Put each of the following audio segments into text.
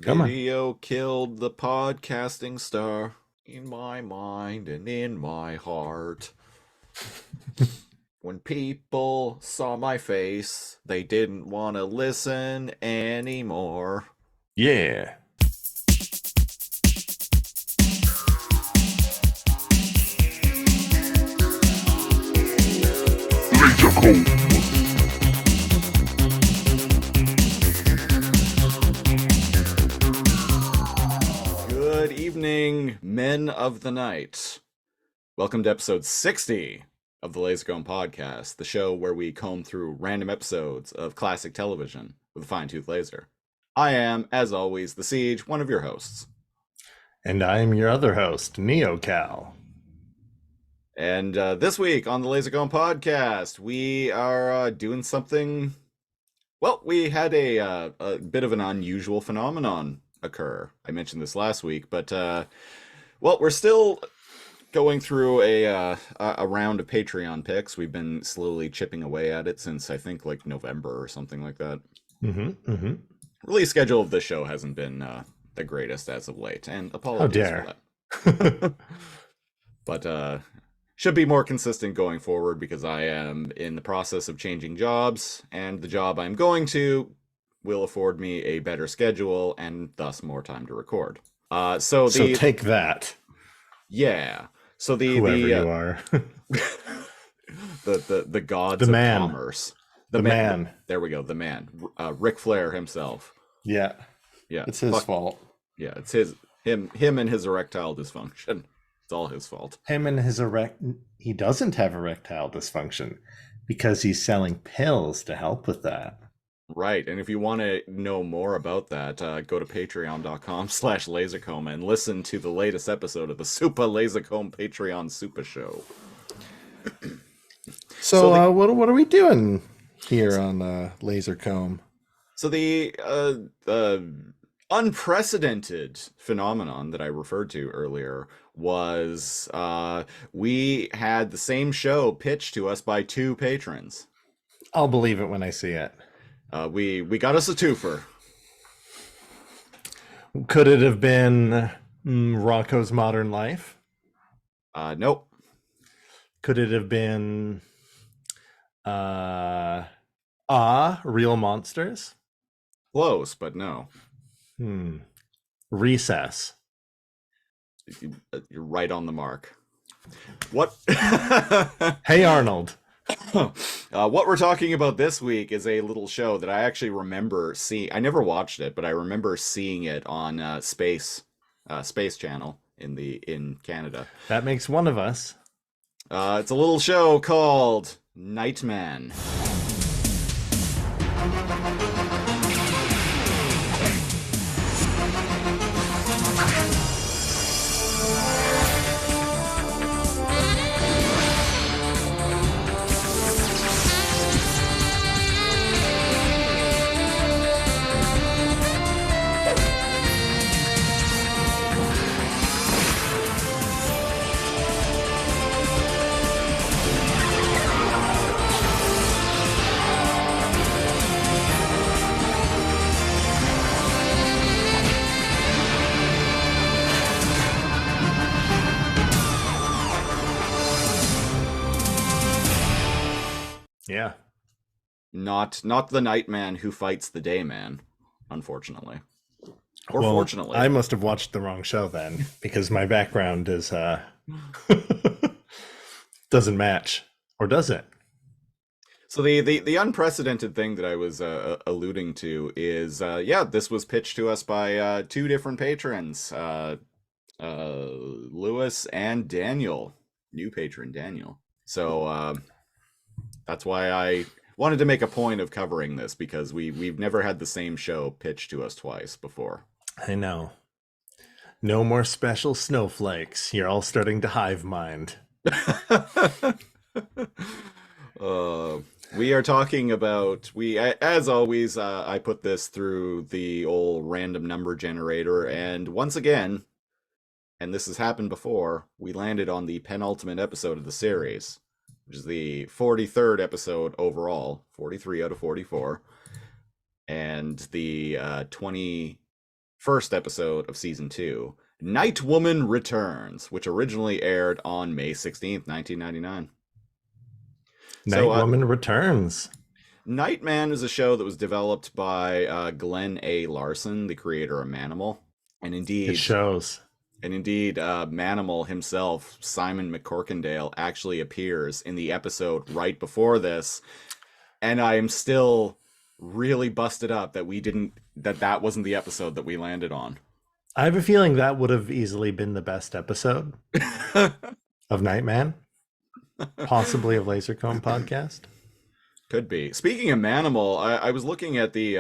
Come on. Video killed the podcasting star in my mind and in my heart. When people saw my face, they didn't want to listen anymore. Yeah. Good evening, men of the night. Welcome to episode 60 of the Lazor podcast, the show where we comb through random episodes of classic television with a fine-tooth laser. I am, as always, the Siege, one of your hosts. And I am your other host, NeoCal. And this week on the LaserCone podcast, we are doing something. Well, we had a bit of an unusual phenomenon occur. I mentioned this last week, but well, we're still going through a round of Patreon picks. We've been slowly chipping away at it since I think like November or something like that. Release schedule of the show hasn't been the greatest as of late, and How apologies for dare. that. But should be more consistent going forward because I am in the process of changing jobs, and the job I'm going to will afford me a better schedule and thus more time to record. So So the take that, yeah, so whoever you are. the gods The of man. commerce, The man. there we go, the man, Ric Flair himself. Yeah. Yeah, It's his fault. yeah, it's him and his erectile dysfunction. It's all his fault. Him and his he doesn't have erectile dysfunction because he's selling pills to help with that. Right, and if you want to know more about that, go to patreon.com/lasercomb and listen to the latest episode of the Super Lasercomb Patreon Super Show. So, what are we doing here on Lasercomb? So the unprecedented phenomenon that I referred to earlier was we had the same show pitched to us by two patrons. I'll believe it when I see it. We got us a twofer. Could it have been Rocco's Modern Life? Nope. Could it have been Real Monsters? Close, but no. Recess. You're right on the mark. What? Hey Arnold. What we're talking about this week is a little show that I actually remember seeing. I never watched it, but I remember seeing it on Space Channel in Canada. That makes one of us. It's a little show called Nightman. Yeah. Not the Nightman who fights the Dayman, unfortunately. Or Well, fortunately. I must have watched the wrong show then, because my background is doesn't match. Or does it? So the unprecedented thing that I was alluding to is yeah, this was pitched to us by two different patrons, Lewis and Daniel, new patron Daniel. So that's why I wanted to make a point of covering this because we've never had the same show pitched to us twice before. I know. No more special snowflakes. You're all starting to hive mind. We are talking about as always, I put this through the old random number generator, and once again, and this has happened before, we landed on the penultimate episode of the series, which is the 43rd episode overall, 43 out of 44, and the first episode of season 2, Nightwoman Returns, which originally aired on May 16th, 1999. So, Nightwoman Returns. Nightman is a show that was developed by Glenn A. Larson, the creator of Manimal. And It shows. Manimal himself, Simon McCorkindale, actually appears in the episode right before this. And I am still really busted up that that wasn't the episode that we landed on. I have a feeling that would have easily been the best episode of Nightman, possibly of Lasercomb podcast. Could be. Speaking of Manimal, I was looking at the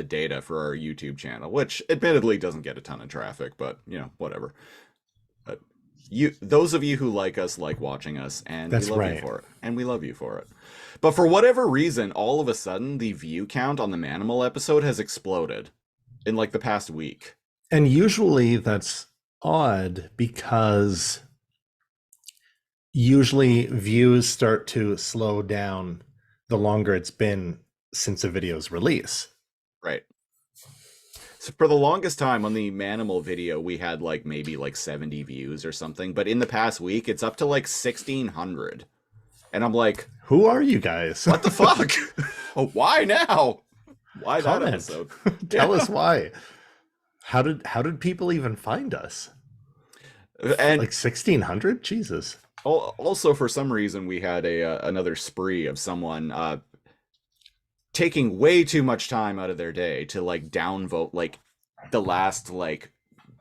data for our YouTube channel, which admittedly doesn't get a ton of traffic, but whatever. Those of you who like us like watching us, and That's we love you for it, and we love you for it. But for whatever reason, all of a sudden, the view count on the Manimal episode has exploded in like the past week. And usually that's odd because usually views start to slow down the longer it's been since a video's release. Right. So for the longest time on the Manimal video, we had like maybe like 70 views or something. But in the past week, it's up to like 1,600. And I'm like, who are you guys? What the fuck? Why now? Why Comment. That episode? Tell us why. How did people even find us? And like 1,600? Jesus. Also, for some reason, we had another spree of someone taking way too much time out of their day to like downvote like the last like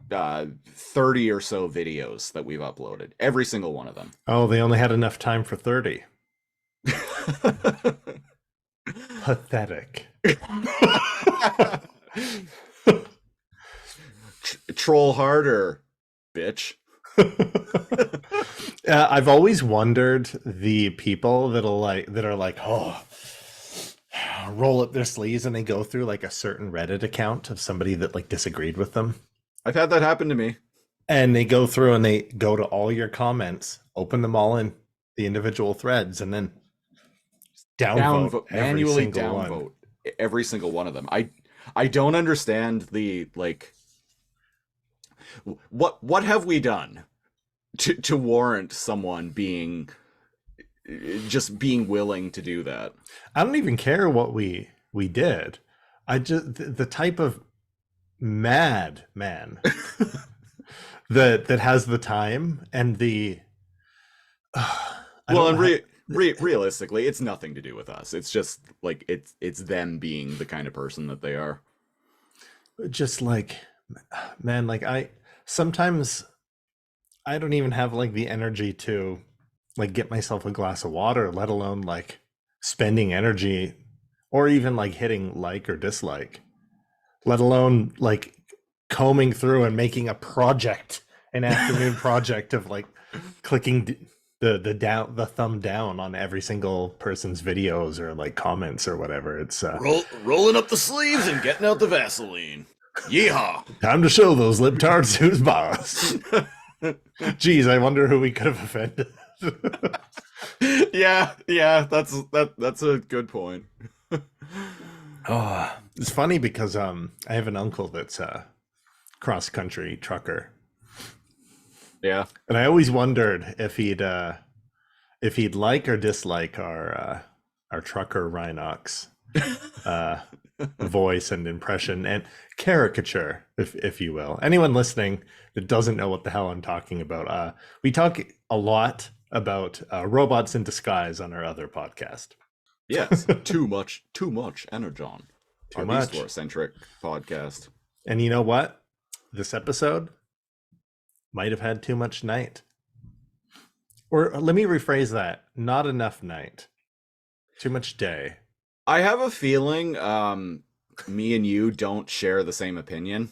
30 or so videos that we've uploaded. Every single one of them. Oh, they only had enough time for 30. Pathetic. Troll harder, bitch. I've always wondered the people that are like, oh, roll up their sleeves and they go through like a certain Reddit account of somebody that like disagreed with them. I've had that happen to me. And they go through and they go to all your comments, open them all in the individual threads, and then downvote manually downvote every single one of them. I don't understand the like. What have we done to warrant someone being willing to do that? I don't even care what we did. I just the type of mad man that has the time and the realistically, it's nothing to do with us. It's just like it's them being the kind of person that they are. Just like, man, like sometimes I don't even have like the energy to like get myself a glass of water, let alone like spending energy or even like hitting like or dislike, let alone like combing through and making an afternoon project of like clicking the thumb down on every single person's videos or like comments or whatever. It's rolling up the sleeves and getting out the Vaseline. Yeehaw! Time to show those libtards who's boss. Geez, I wonder who we could have offended. yeah, that's a good point. Oh, it's funny because I have an uncle that's a cross-country trucker. Yeah, and I always wondered if he'd like or dislike our trucker Rhinox voice and impression and caricature, if you will. Anyone listening that doesn't know what the hell I'm talking about, we talk a lot about robots in disguise on our other podcast. Yes, too much energon. Too much centric podcast. And you know what? This episode might have had too much night. Or let me rephrase that. Not enough night. Too much day. I have a feeling me and you don't share the same opinion.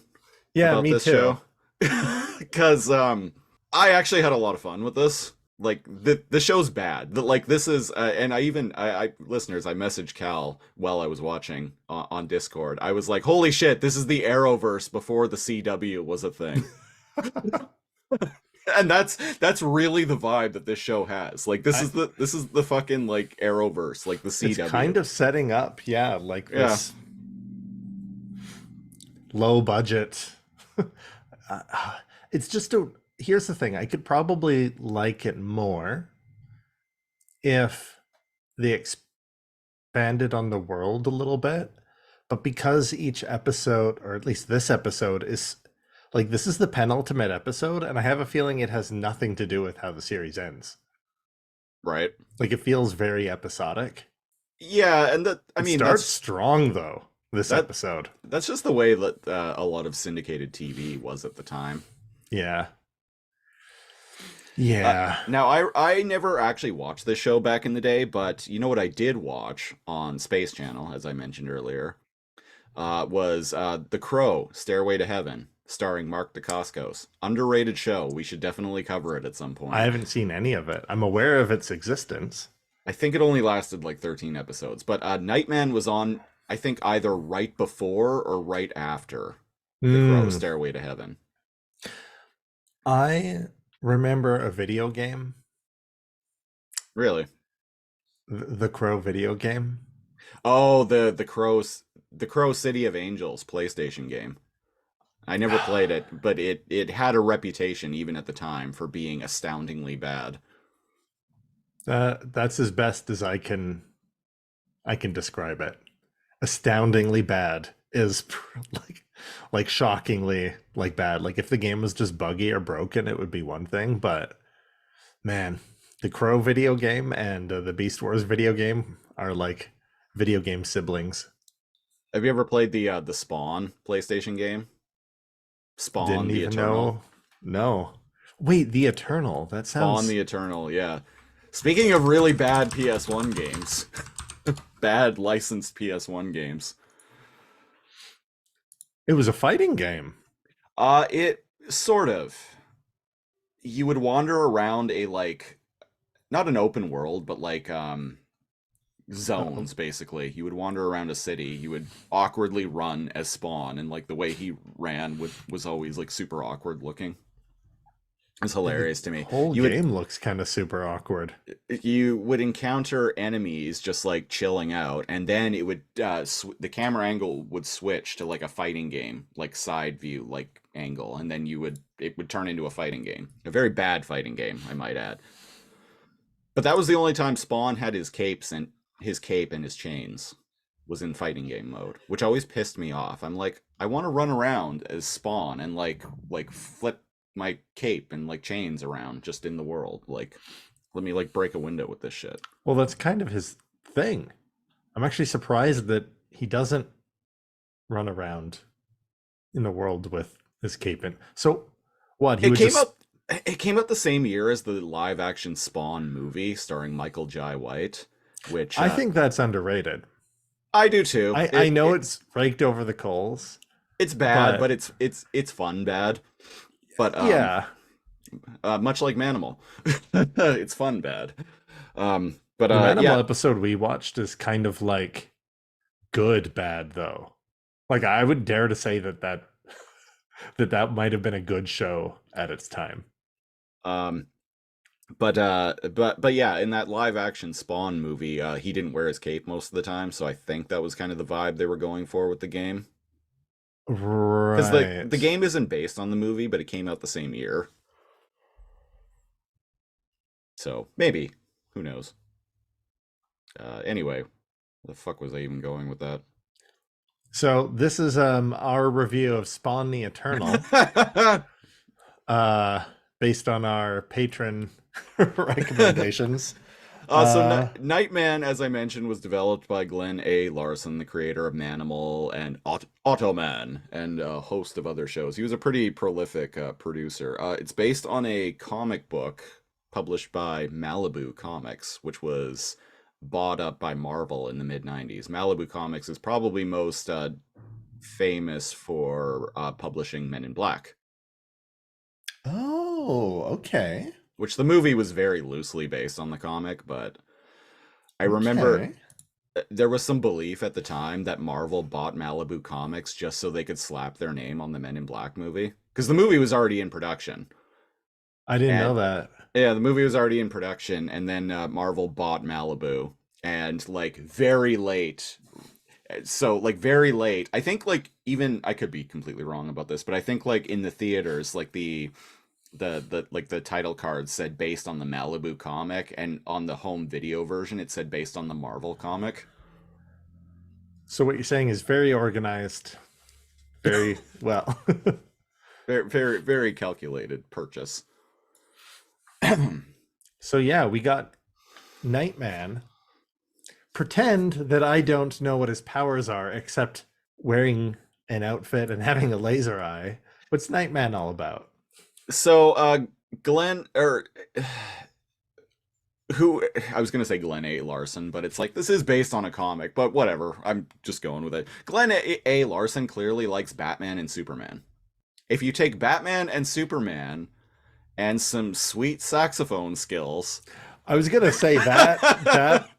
Yeah, about me this too. Because I actually had a lot of fun with this. Like the show's bad. Like this is, and I listeners, I messaged Cal while I was watching on Discord. I was like, "Holy shit, this is the Arrowverse before the CW was a thing." And that's really the vibe that this show has. Like this is the fucking like Arrowverse, like the CW. It's kind of setting up, yeah, like this. low budget. Uh, it's just a. Here's the thing: I could probably like it more if they expanded on the world a little bit. But because each episode, or at least this episode, is like this is the penultimate episode, and I have a feeling it has nothing to do with how the series ends. Right? Like it feels very episodic. Yeah, and that I It mean starts strong though, this that episode. that's just the way that a lot of syndicated TV was at the time. Yeah. Yeah. Now I never actually watched this show back in the day, but you know what I did watch on Space Channel, as I mentioned earlier, was The Crow, Stairway to Heaven, starring Mark Dacascos. Underrated show. We should definitely cover it at some I point. haven't seen any of it. I'm aware of its existence. I think it only lasted like 13 episodes, but Nightman was on, I think, either right before or right after The Crow, Mm. Stairway to Heaven. I remember a video game, Really? the Crow video game. Oh, the Crow City of Angels PlayStation game. I never played it, but it had a reputation even at the time for being astoundingly bad. That's as best as I can describe it. Astoundingly bad is like shockingly like bad. Like if the game was just buggy or broken, it would be one thing, but man, the Crow video game and the Beast Wars video game are like video game siblings. Have you ever played the Spawn PlayStation game? Spawn Didn't the even Eternal. know. No. Wait, the Eternal. That Spawn sounds. the Eternal, yeah. Speaking of really bad PS1 games, bad licensed PS1 games. It was a fighting game. It sort of. You would wander around a like not an open world, but like Uh-oh. zones basically. You would wander around a city. You would awkwardly run as Spawn, and like the way he ran was always like super awkward looking. It's The hilarious to me. whole You would game looks kind of super awkward. you would encounter enemies just like chilling out, and then it would the camera angle would switch to like a fighting game, like side view, like angle, and then it would turn into a fighting game, a very bad fighting game, I might add. But that was the only time Spawn had his cape and his chains was in fighting game mode, which always pissed me off. I'm like, I want to run around as Spawn and like flip my cape and like chains around just in the world. Like, let me like break a window with this shit. Well, that's kind of his thing. I'm actually surprised that he doesn't run around in the world with his cape in. So, what? He It would came just. out it came out the same year as the live action Spawn movie starring Michael Jai White, which I think that's underrated. I do too. I know it's raked over the coals, It's bad, but but it's fun bad. But yeah, much like Manimal, it's fun bad. But the Manimal yeah, episode we watched is kind of like good bad though. Like I would dare to say that might have been a good show at its time. um, but yeah, in that live action Spawn movie, he didn't wear his cape most of the time, so I think that was kind of the vibe they were going for with the game. Because the Right. game isn't based on the movie, but it came out the same year, so maybe who knows? Anyway, where the fuck was I even going with that? So this is our review of Spawn the Eternal, uh based on our patron recommendations. Uh Nightman, as I mentioned, was developed by Glenn A. Larson, the creator of Manimal and Automan, and a host of other shows. He was a pretty prolific producer. It's based on a comic book published by Malibu Comics, which was bought up by Marvel in the mid 90s. Malibu Comics is probably most famous for publishing Men in Black, oh, okay. which the movie was very loosely based on the comic, but I remember Okay. there was some belief at the time that Marvel bought Malibu Comics just so they could slap their name on the Men in Black movie. Because the movie was already in production. I didn't know And that. yeah, the movie was already in production, and then Marvel bought Malibu. And like very late, So like very late. I think like even I could be completely wrong about this, but I think like in the theaters, like the title card said based on the Malibu comic, and on the home video version it said based on the Marvel comic. So what you're saying is very organized, very well. Very very calculated purchase. So yeah, we got Nightman. Pretend that I don't know what his powers are, except wearing an outfit and having a laser eye. What's Nightman all about? So Glenn or who I was gonna say Glenn A. Larson, but it's like this is based on a comic, but whatever. I'm just going with it. Glenn A. Larson clearly likes Batman and Superman. If you take Batman and Superman and some sweet saxophone skills, I was gonna say that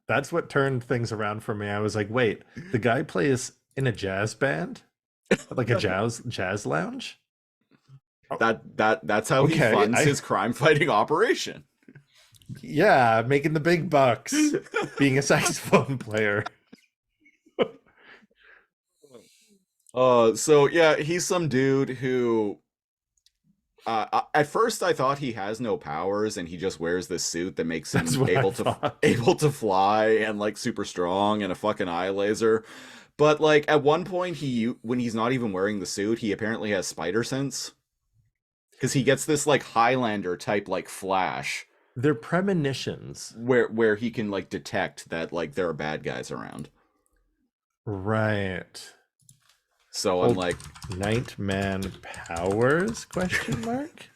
that's what turned things around for me. I was like, wait, the guy plays in a jazz band, like a jazz lounge. that's how he Okay, funds his crime fighting operation. Yeah, making the big bucks, being a saxophone player. So yeah, he's some dude who at first I thought he has no powers and he just wears this suit that makes him That's what I thought. able to fly and like super strong and a fucking eye laser. But like at one point when he's not even wearing the suit, he apparently has spider sense because he gets this like Highlander type like flash They're premonitions. where he can like detect that like there are bad guys around. Right. So I'm like, Nightman powers? Question mark.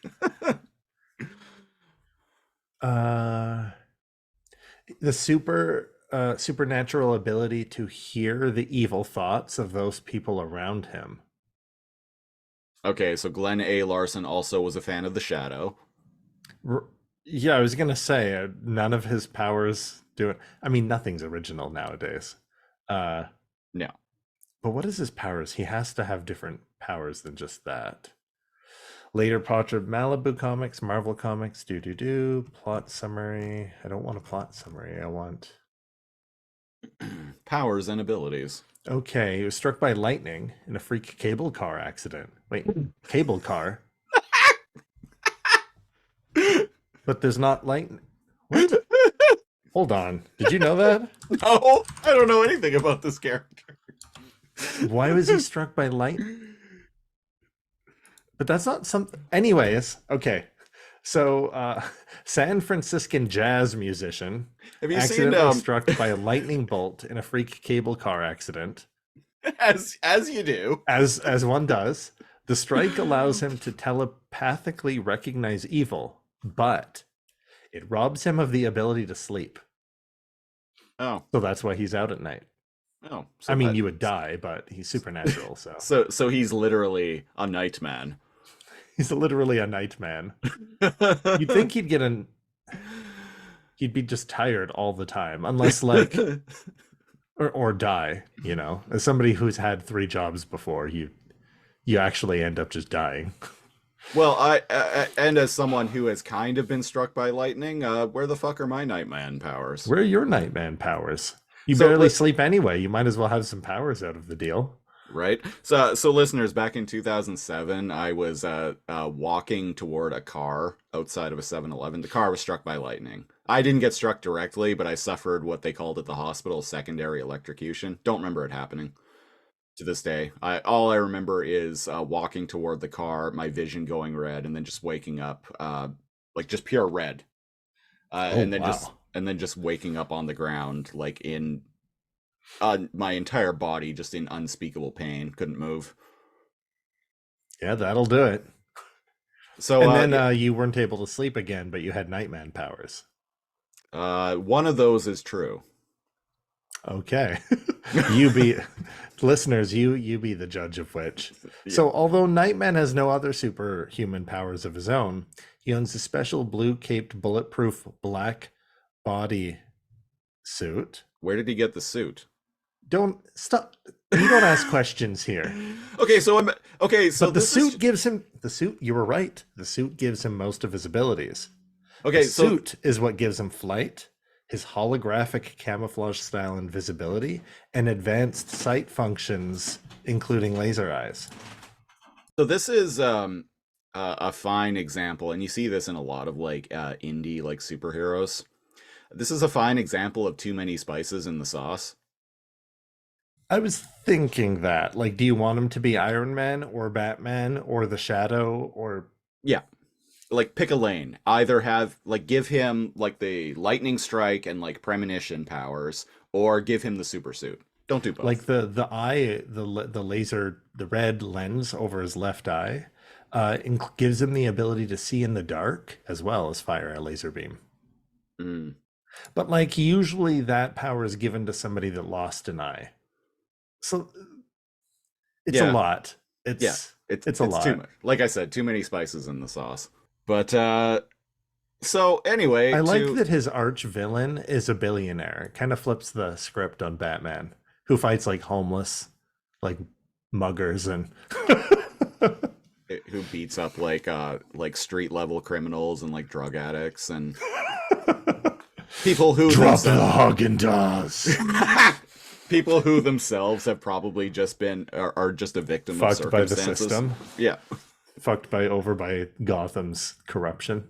The supernatural ability to hear the evil thoughts of those people around him. okay, so Glenn A. Larson also was a fan of the Shadow. Yeah, I was gonna say none of his powers do it. I mean, nothing's original nowadays. No. But what is his powers? He has to have different powers than just that. Later portrait Malibu comics, Marvel comics, plot summary. I don't want a plot summary. I want Powers and abilities. okay, he was struck by lightning in a freak cable car accident. Wait, cable car? But there's not lightning. What? Hold on. Did you know that? Oh, I don't know anything about this character. Why was he struck by lightning? But that's not something. Anyways, okay. So, San Franciscan jazz musician Have you seen accidentally struck by a lightning bolt in a freak cable car accident. as you do. As one does, the strike allows him to telepathically recognize evil, but it robs him of the ability to sleep. Oh. So that's why he's out at night. Oh. So I mean, you would die, but he's supernatural, so. So he's literally a Nightman. He's literally a Nightman. You'd think he'd be just tired all the time, unless like or die, you know. As somebody who's had 3 jobs before, you actually end up just dying. Well, and as someone who has kind of been struck by lightning, where the fuck are my Nightman powers? Where are your Nightman powers? You So, barely sleep anyway. You might as well have some powers out of the deal. Right. So listeners, back in 2007, I was walking toward a car outside of a 7-Eleven. The car was struck by lightning. I didn't get struck directly, but I suffered what they called at the hospital secondary electrocution. Don't remember it happening to this day. All I remember is walking toward the car, my vision going red, and then just waking up like just pure red. And then wow. just waking up on the ground like in my entire body just in unspeakable pain, couldn't move. Yeah, that'll do it. So and then you weren't able to sleep again, but you had Nightman powers. one of those is true. Okay. You be listeners, you be the judge of which. Yeah. So although Nightman has no other superhuman powers of his own, he owns a special blue-caped bulletproof black body suit. Where did he get the suit? Don't stop. You don't ask questions here. Okay, so so but the suit gives him the suit. You were right. The suit gives him most of his abilities. Okay, the suit is what gives him flight, his holographic camouflage style invisibility, and advanced sight functions, including laser eyes. So this is a fine example, and you see this in a lot of like indie like superheroes. This is a fine example of too many spices in the sauce. I was thinking that, like, do you want him to be Iron Man or Batman or the Shadow or Yeah, like pick a lane. Either have like give him like the lightning strike and like premonition powers, or give him the super suit. Don't do like both. the eye, the laser, the red lens over his left eye, gives him the ability to see in the dark as well as fire a laser beam. Mm. But like usually that power is given to somebody that lost an eye. So it's a Yeah, lot. yeah. It's a It's too lot. much. Like I said, too many spices in the sauce. But so I anyway, like to that his arch villain is a billionaire. It kind of flips the script on Batman, who fights like homeless, like muggers and who beats up like street level criminals and like drug addicts and people who drop the themselves Haagen-Dazs. people who themselves have probably just been are just a victim of Fucked by the circumstances. system, Yeah. fucked by over by Gotham's corruption.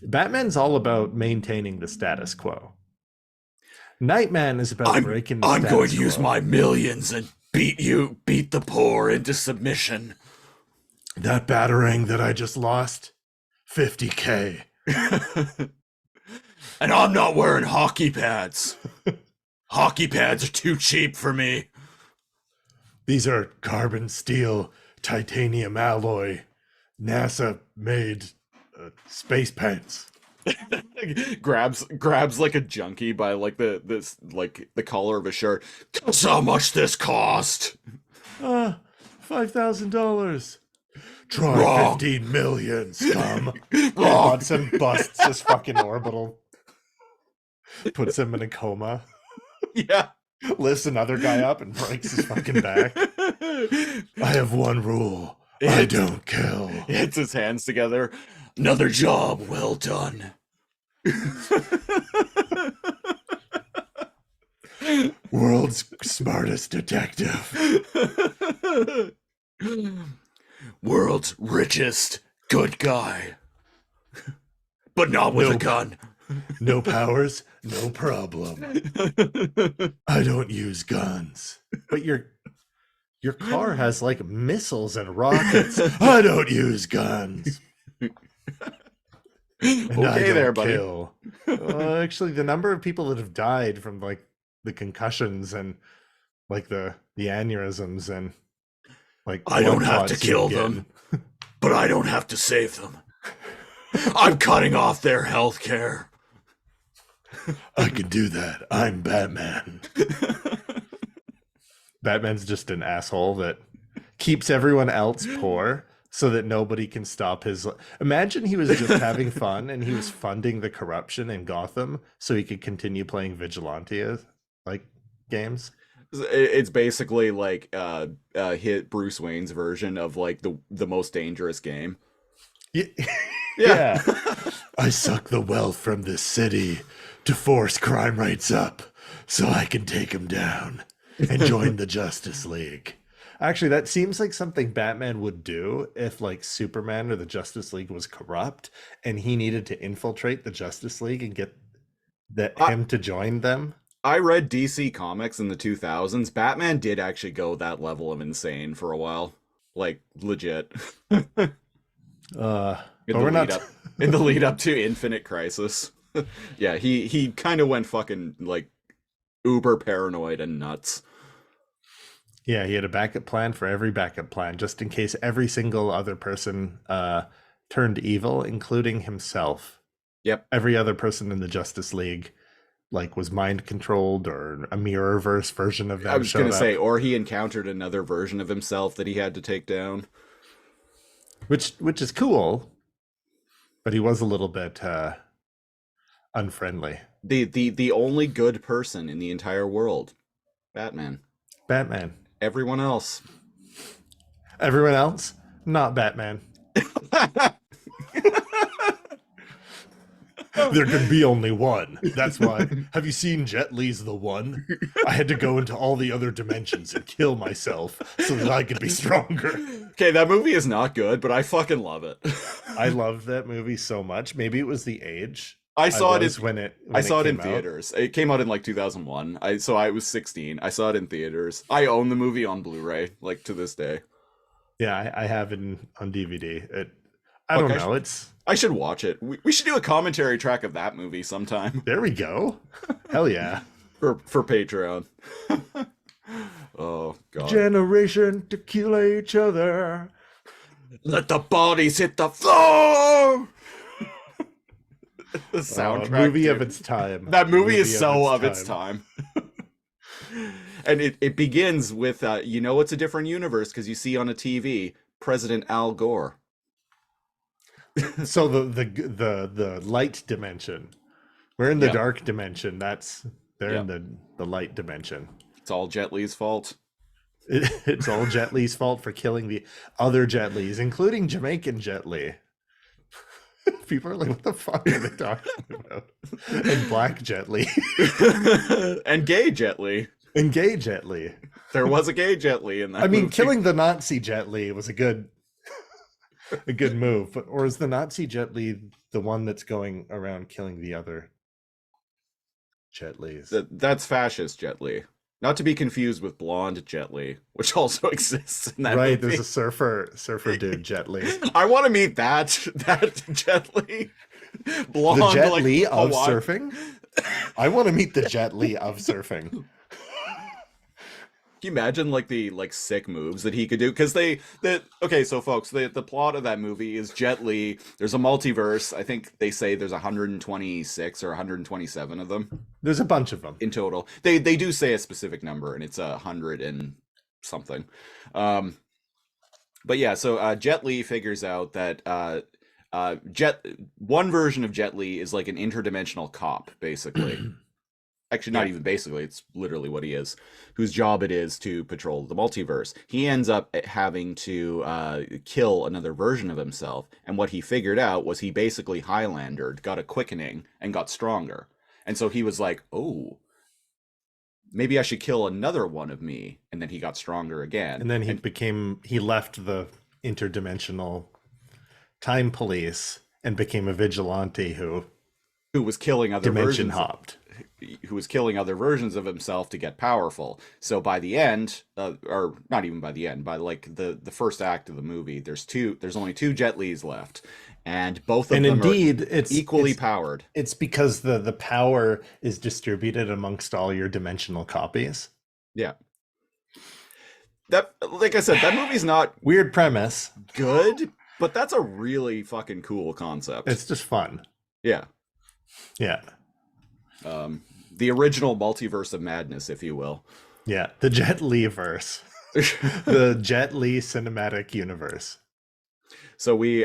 Batman's all about maintaining the status quo. Nightman is about breaking the I'm going status to use quo. my millions and beat the poor into submission. That batarang that I just lost, 50K. And I'm not wearing hockey pads. Hockey pads are too cheap for me. These are carbon steel, titanium alloy, NASA made space pants. grabs like a junkie by like the collar of his shirt. Guess how much this cost? $5,000. Try Wrong. 15 million, scum. Wrong. Busts his fucking orbital. Puts him in a coma. Yeah. Lifts another guy up and breaks his fucking back. I have one rule. I don't kill. Hits his hands together. Another job well done. World's smartest detective. World's richest good guy. But not with a Nope. gun. No powers, no problem. I don't use guns. But your car has like missiles and rockets. I don't use guns. And I Okay don't there, buddy. kill. Actually, the number of people that have died from like the concussions and like the aneurysms and like I don't blood have to clots you kill get. them, but I don't have to save them. I'm cutting off their health care. I can do that. I'm Batman. Batman's just an asshole that keeps everyone else poor so that nobody can stop his. Imagine he was just having fun and he was funding the corruption in Gotham so he could continue playing vigilante like games. It's basically like hit Bruce Wayne's version of like the most dangerous game. Yeah. Yeah. I suck the wealth from this city to force crime rates up so I can take him down and join the Justice League. Actually, that seems like something Batman would do if like Superman or the Justice League was corrupt and he needed to infiltrate the Justice League and get him to join them. I read DC Comics in the 2000s. Batman did actually go that level of insane for a while. Like legit. But we're not In the lead up to Infinite Crisis. Yeah, he kind of went fucking like uber paranoid and nuts. Yeah, he had a backup plan for every backup plan, just in case every single other person turned evil, including himself. Yep. Every other person in the Justice League like was mind controlled or a mirrorverse version of them. I was gonna showed up. say, or he encountered another version of himself that he had to take down. Which is cool, but he was a little bit unfriendly. The only good person in the entire world. Batman. Batman. Everyone else. Everyone else, not Batman. There can be only one. That's why. Have you seen Jet Li's The One? I had to go into all the other dimensions and kill myself so that I could be stronger. Okay, that movie is not good, but I fucking love it. I loved that movie so much. Maybe it was the age. I saw it when I saw it in came out. theaters. It came out in like 2001. I was 16. I saw it in theaters. I own the movie on Blu-ray, like to this day. Yeah, I have it on DVD. I Fuck, don't know. I should watch it. We should do a commentary track of that movie sometime There we go. Hell yeah. for Patreon. Oh god. Generation to kill each other. Let the bodies hit the floor. The soundtrack, movie dude. of its time. That movie is so of its time. And it begins with you know it's a different universe because you see on a TV President Al Gore. So the light dimension. We're in the dark dimension. They're in the light dimension. It's all Jet Li's fault. It's all Jet Li's fault for killing the other Jet Li's, including Jamaican Jet Li. People are like, what the fuck are they talking about? And black Jet Li. And gay Jet Li. And gay Jet Li. There was a gay Jet Li in that I mean, movie. killing the Nazi Jet Li was a good move. Or is the Nazi Jet Li the one that's going around killing the other Jet Li's? That's fascist Jet Li. Not to be confused with blonde Jet Li, which also exists in that Right, movie. there's a surfer dude, Jet Li. I want to meet that Jet Li. Blonde, The Jet like, Li of Hawaii. surfing? I want to meet the Jet Li of surfing. Can you imagine like the sick moves that he could do? Because okay, so folks, the plot of that movie is Jet Li. There's a multiverse. I think they say there's 126 or 127 of them There's a bunch of them. in total. They do say a specific number, and it's 100 and something. But yeah, so Jet Li figures out that one version of Jet Li is like an interdimensional cop, basically. Actually, not even basically, it's literally what he is, whose job it is to patrol the multiverse. He ends up having to kill another version of himself, and what he figured out was he basically Highlandered, got a quickening, and got stronger. And so he was like, oh, maybe I should kill another one of me, and then he got stronger again. And then he left the interdimensional time police and became a vigilante who was killing other dimension versions. hopped. Who was killing other versions of himself to get powerful. So by the end, or not even by the end, by like the first act of the movie, there's only two Jet Li's left, and both of them it's equally powered. It's because the power is distributed amongst all your dimensional copies. Yeah. That, like I said, that movie's not Weird premise. good, but that's a really fucking cool concept. It's just fun. Yeah. Yeah. The original multiverse of madness, if you will. Yeah. The Jet Li verse. The Jet Li cinematic universe. So we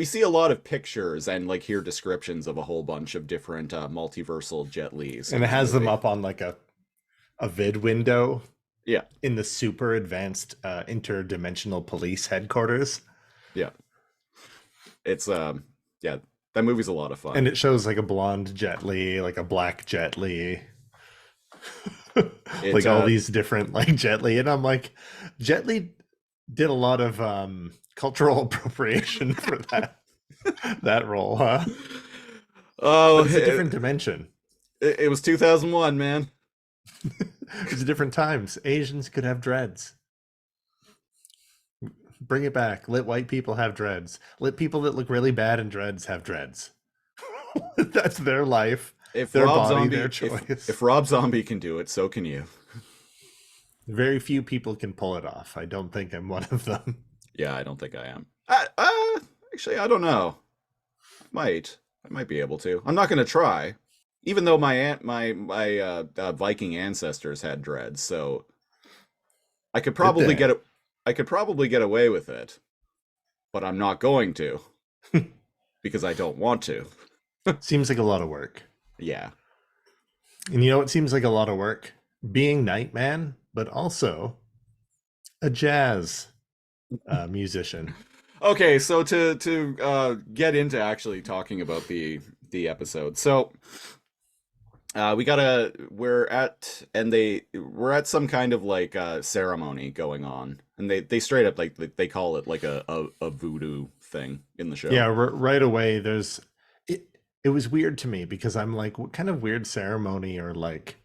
see a lot of pictures and like hear descriptions of a whole bunch of different multiversal Jet Li's. And it has them up on like a vid window. Yeah. In the super advanced interdimensional police headquarters. Yeah. It's yeah, that movie's a lot of fun. And it shows like a blonde Jet Li, like a black Jet Li. Like all these different like Jet Li. And I'm like, Jet Li did a lot of cultural appropriation for that role, huh? Oh, it's a different dimension. It was 2001, man. It was different times. Asians could have dreads. Bring it back. Let white people have dreads. Let people that look really bad in dreads have dreads. That's their life. If their Rob body, Zombie, their choice. if Rob Zombie can do it, so can you. Very few people can pull it off. I don't think I'm one of them. Yeah, I don't think I am. Actually, I don't know. I might be able to. I'm not going to try. Even though my Viking ancestors had dreads, so I could probably get away with it, but I'm not going to because I don't want to. Seems like a lot of work. Yeah. And you know what seems like a lot of work? Being Nightman, but also a jazz musician. Okay, so to get into actually talking about the episode. So we're at some kind of like ceremony going on, and they straight up like they call it like a voodoo thing in the Yeah, show. right away there's it, it was weird to me because I'm like, what kind of weird ceremony or like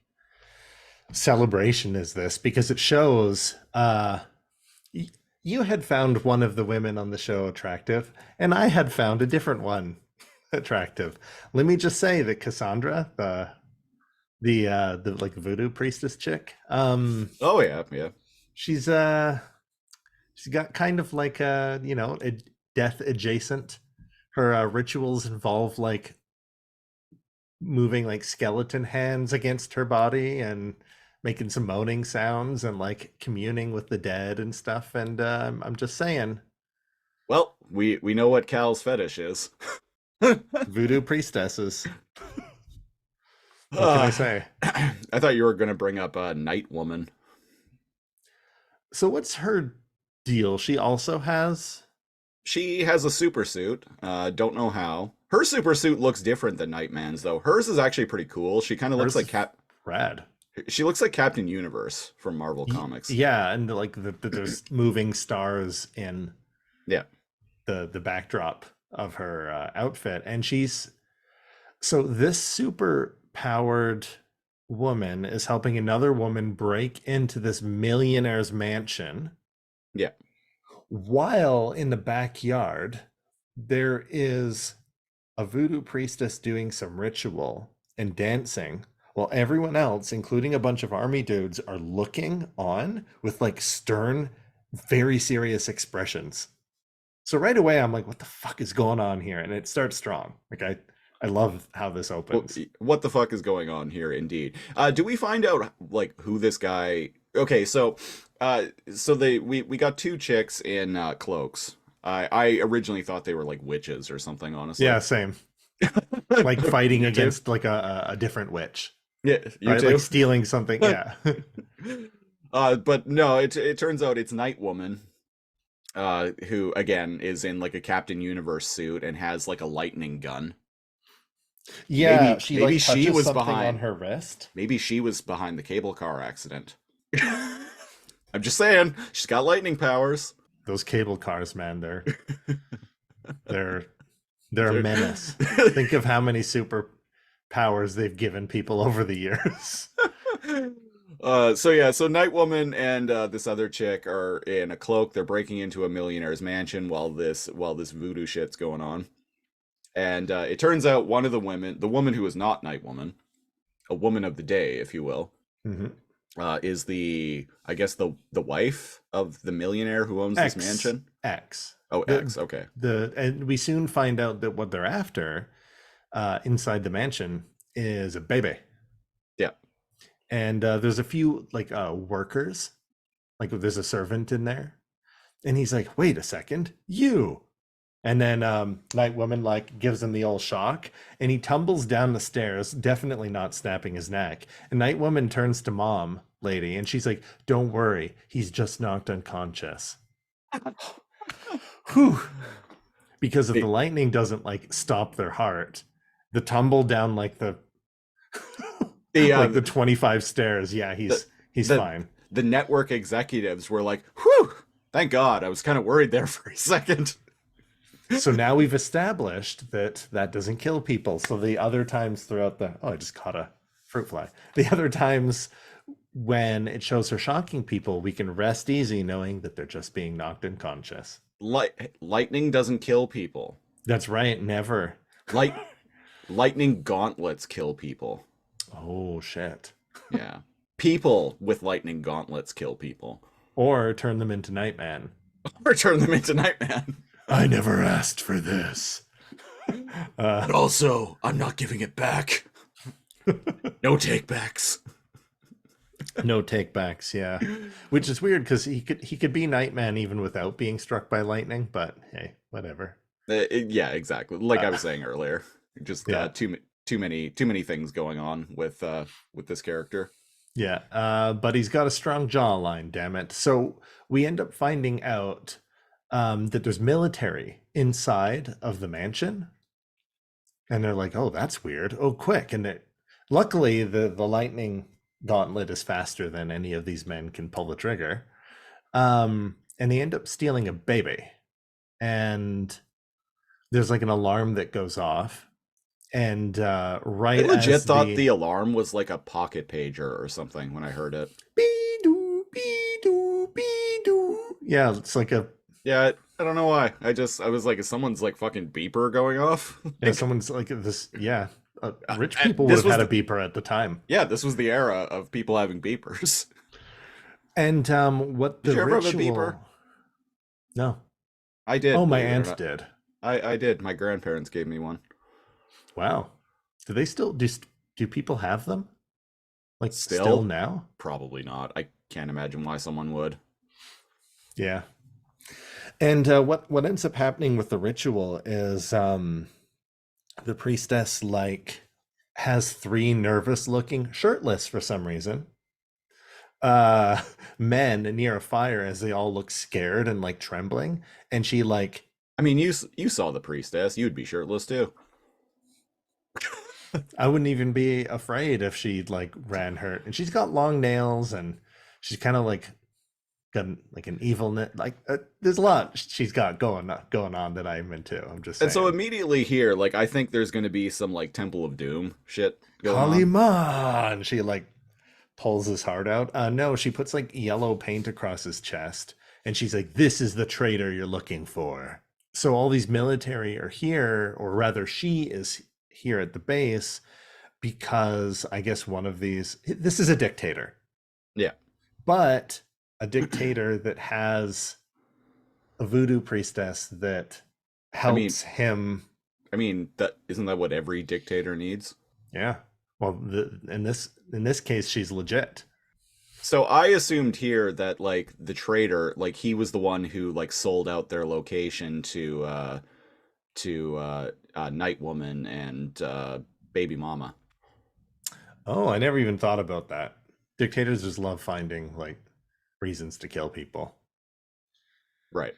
celebration is this? Because it shows you had found one of the women on the show attractive, and I had found a different one attractive. Let me just say that Cassandra, the like voodoo priestess chick, Oh yeah, yeah. she's she's got kind of like a death adjacent. Her rituals involve like moving like skeleton hands against her body and making some moaning sounds and like communing with the dead and stuff. And I'm just saying, Well, we know what Cal's fetish is. voodoo priestesses. What can I Uh, say? I thought you were gonna bring up Night Woman. So what's her deal? She also has She has a super suit. Don't know how. Her super suit looks different than Nightman's though. Hers is actually pretty cool. She kind of looks hers like is rad. She looks like Captain Universe from Marvel Comics. Yeah, and like there's moving stars in Yeah. the backdrop of her outfit, and she's so this super powered woman is helping another woman break into this millionaire's mansion Yeah. while in the backyard there is a voodoo priestess doing some ritual and dancing while everyone else, including a bunch of army dudes, are looking on with like stern, very serious expressions. So right away I'm like, what the fuck is going on here? And it starts strong. Like I love how this Well, opens. what the fuck is going on here indeed? Do we find out like who this guy Okay, so we got two chicks in cloaks. I originally thought they were like witches or something, honestly. Yeah, same. Like fighting You too? against like a different witch, Yeah, you right? Like too? stealing something. Yeah. But no, it turns out it's Night Woman, who again is in like a Captain Universe suit and has like a lightning gun. Yeah, she Maybe like she touches was something on behind. her wrist. Maybe she was behind the cable car accident. I'm just saying, she's got lightning powers. Those cable cars, man, they're they're a They're- menace. Think of how many superpowers they've given people over the years. So Night Woman and this other chick are in a cloak. They're breaking into a millionaire's mansion while this voodoo shit's going on. And it turns out one of the women, the woman who is not Night Woman, a woman of the day, if you will, Mhm. is I guess the wife of the millionaire who owns this mansion. X. Oh, The X. Okay. and we soon find out that what they're after inside the mansion is a baby. Yeah. And there's a few like workers, like there's a servant in there, and he's like, "Wait a second, you!" And then Night Woman like gives him the old shock, and he tumbles down the stairs, definitely not snapping his neck. And Night Woman turns to Mom Lady, and she's like, "Don't worry, he's just knocked unconscious." Whew. Because if the The lightning doesn't like stop their heart, the tumble down like the the like the 25 stairs, yeah, he's the fine. the network executives were like, "Whew, thank God." I was kind of worried there for a second. So now we've established that that doesn't kill people. So the other times throughout I just caught a fruit fly. The other times when it shows her shocking people, we can rest easy knowing that they're just being knocked unconscious. Lightning doesn't kill people. That's right, never. Light lightning gauntlets kill people. Oh shit. Yeah. People with lightning gauntlets kill people. Or turn them into Nightman. Or turn them into Nightman. I never asked for this. But also, I'm not giving it back. No takebacks. No takebacks, yeah. Which is weird because he could be Nightman even without being struck by lightning, but hey, whatever. Yeah, exactly. Like I was saying earlier, just Yeah. too many things going on with this character. Yeah, but he's got a strong jawline, damn it. So we end up finding out that there's military inside of the mansion, and they're like, "Oh, that's weird. Oh, quick!" And luckily, the lightning gauntlet is faster than any of these men can pull the trigger. And they end up stealing a baby, and there's like an alarm that goes off, and I right legit as thought the the alarm was like a pocket pager or something when I heard it. be doo, yeah, it's like a Yeah, I don't know why. I was like, is someone's like fucking beeper going off? yeah, Like, someone's like this, yeah. Rich people would this have was had a the beeper at the time. yeah, this was the era of people having beepers. And what Did the you ever have a beeper? ritual? No. I did, Oh, my believe it or aunt not. did. I did. My grandparents gave me one. Wow. Do they still do people have them? Like still Still? now? Probably not. I can't imagine why someone would. Yeah. And what ends up happening with the ritual is the priestess like has three nervous looking, shirtless for some reason, uh men near a fire as they all look scared and like trembling, and she like I mean, you saw the priestess. You'd be shirtless too. I wouldn't even be afraid if she like ran her, and she's got long nails, and she's kind of like got like an evil like there's a lot she's got going on that I'm into. I'm just And so saying. immediately here, like I think there's going to be some like Temple of Doom shit going on. Kaliman, she like pulls his heart out. No, she puts like yellow paint across his chest, and she's like, "This is the traitor you're looking for." So all these military are here, or rather, she is here at the base because I guess one of these. This is a dictator, Yeah. but a dictator that has a voodoo priestess that I mean, helps him. I mean that isn't that what every dictator needs? Yeah. Well, in this case, she's legit. So I assumed here that like the traitor, like he was the one who like sold out their location to Nightwoman and Baby Mama. Oh, I never even thought about that. Dictators just love finding like reasons to kill people. Right.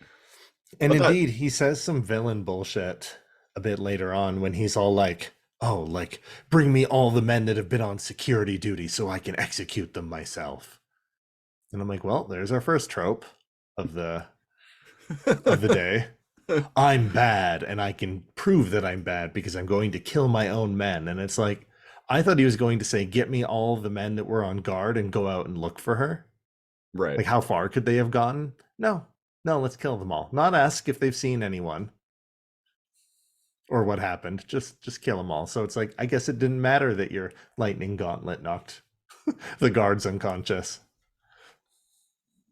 And But that indeed, he says some villain bullshit a bit later on when he's all like, "Oh, like bring me all the men that have been on security duty so I can execute them myself." And I'm like, "Well, there's our first trope of the day. I'm bad, and I can prove that I'm bad because I'm going to kill my own men." And it's like, I thought he was going to say, "Get me all the men that were on guard and go out and look for her." right. Like, how far could they have gotten? No, no, let's kill them all. Not ask if they've seen anyone or what happened. Just kill them all. So it's like, I guess it didn't matter that your lightning gauntlet knocked the guards unconscious,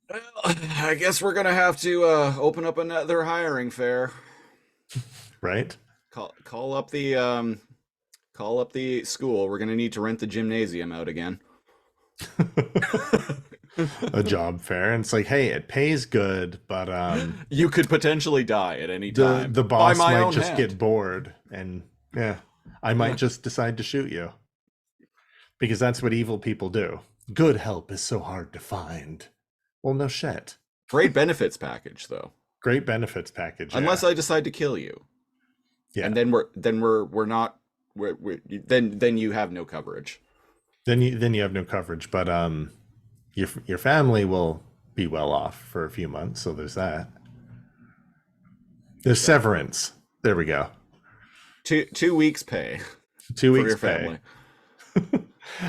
Well, I guess we're gonna have to open up another hiring fair. right? Call up the school. We're gonna need to rent the gymnasium out again. A job fair. And it's like, hey, it pays good, but You could potentially die at any the time the by boss my might own just hand. get bored, and yeah, I might just decide to shoot you because that's what evil people do. Good help is so hard to find. Well, no shit. Great benefits package though. Great benefits package. Unless Yeah. I decide to kill you, Yeah. and we're not then you have no coverage. Then you have no coverage, but your family will be well off for a few months, so there's that. There's severance. There we go. 2 weeks pay 2 for weeks your pay. family.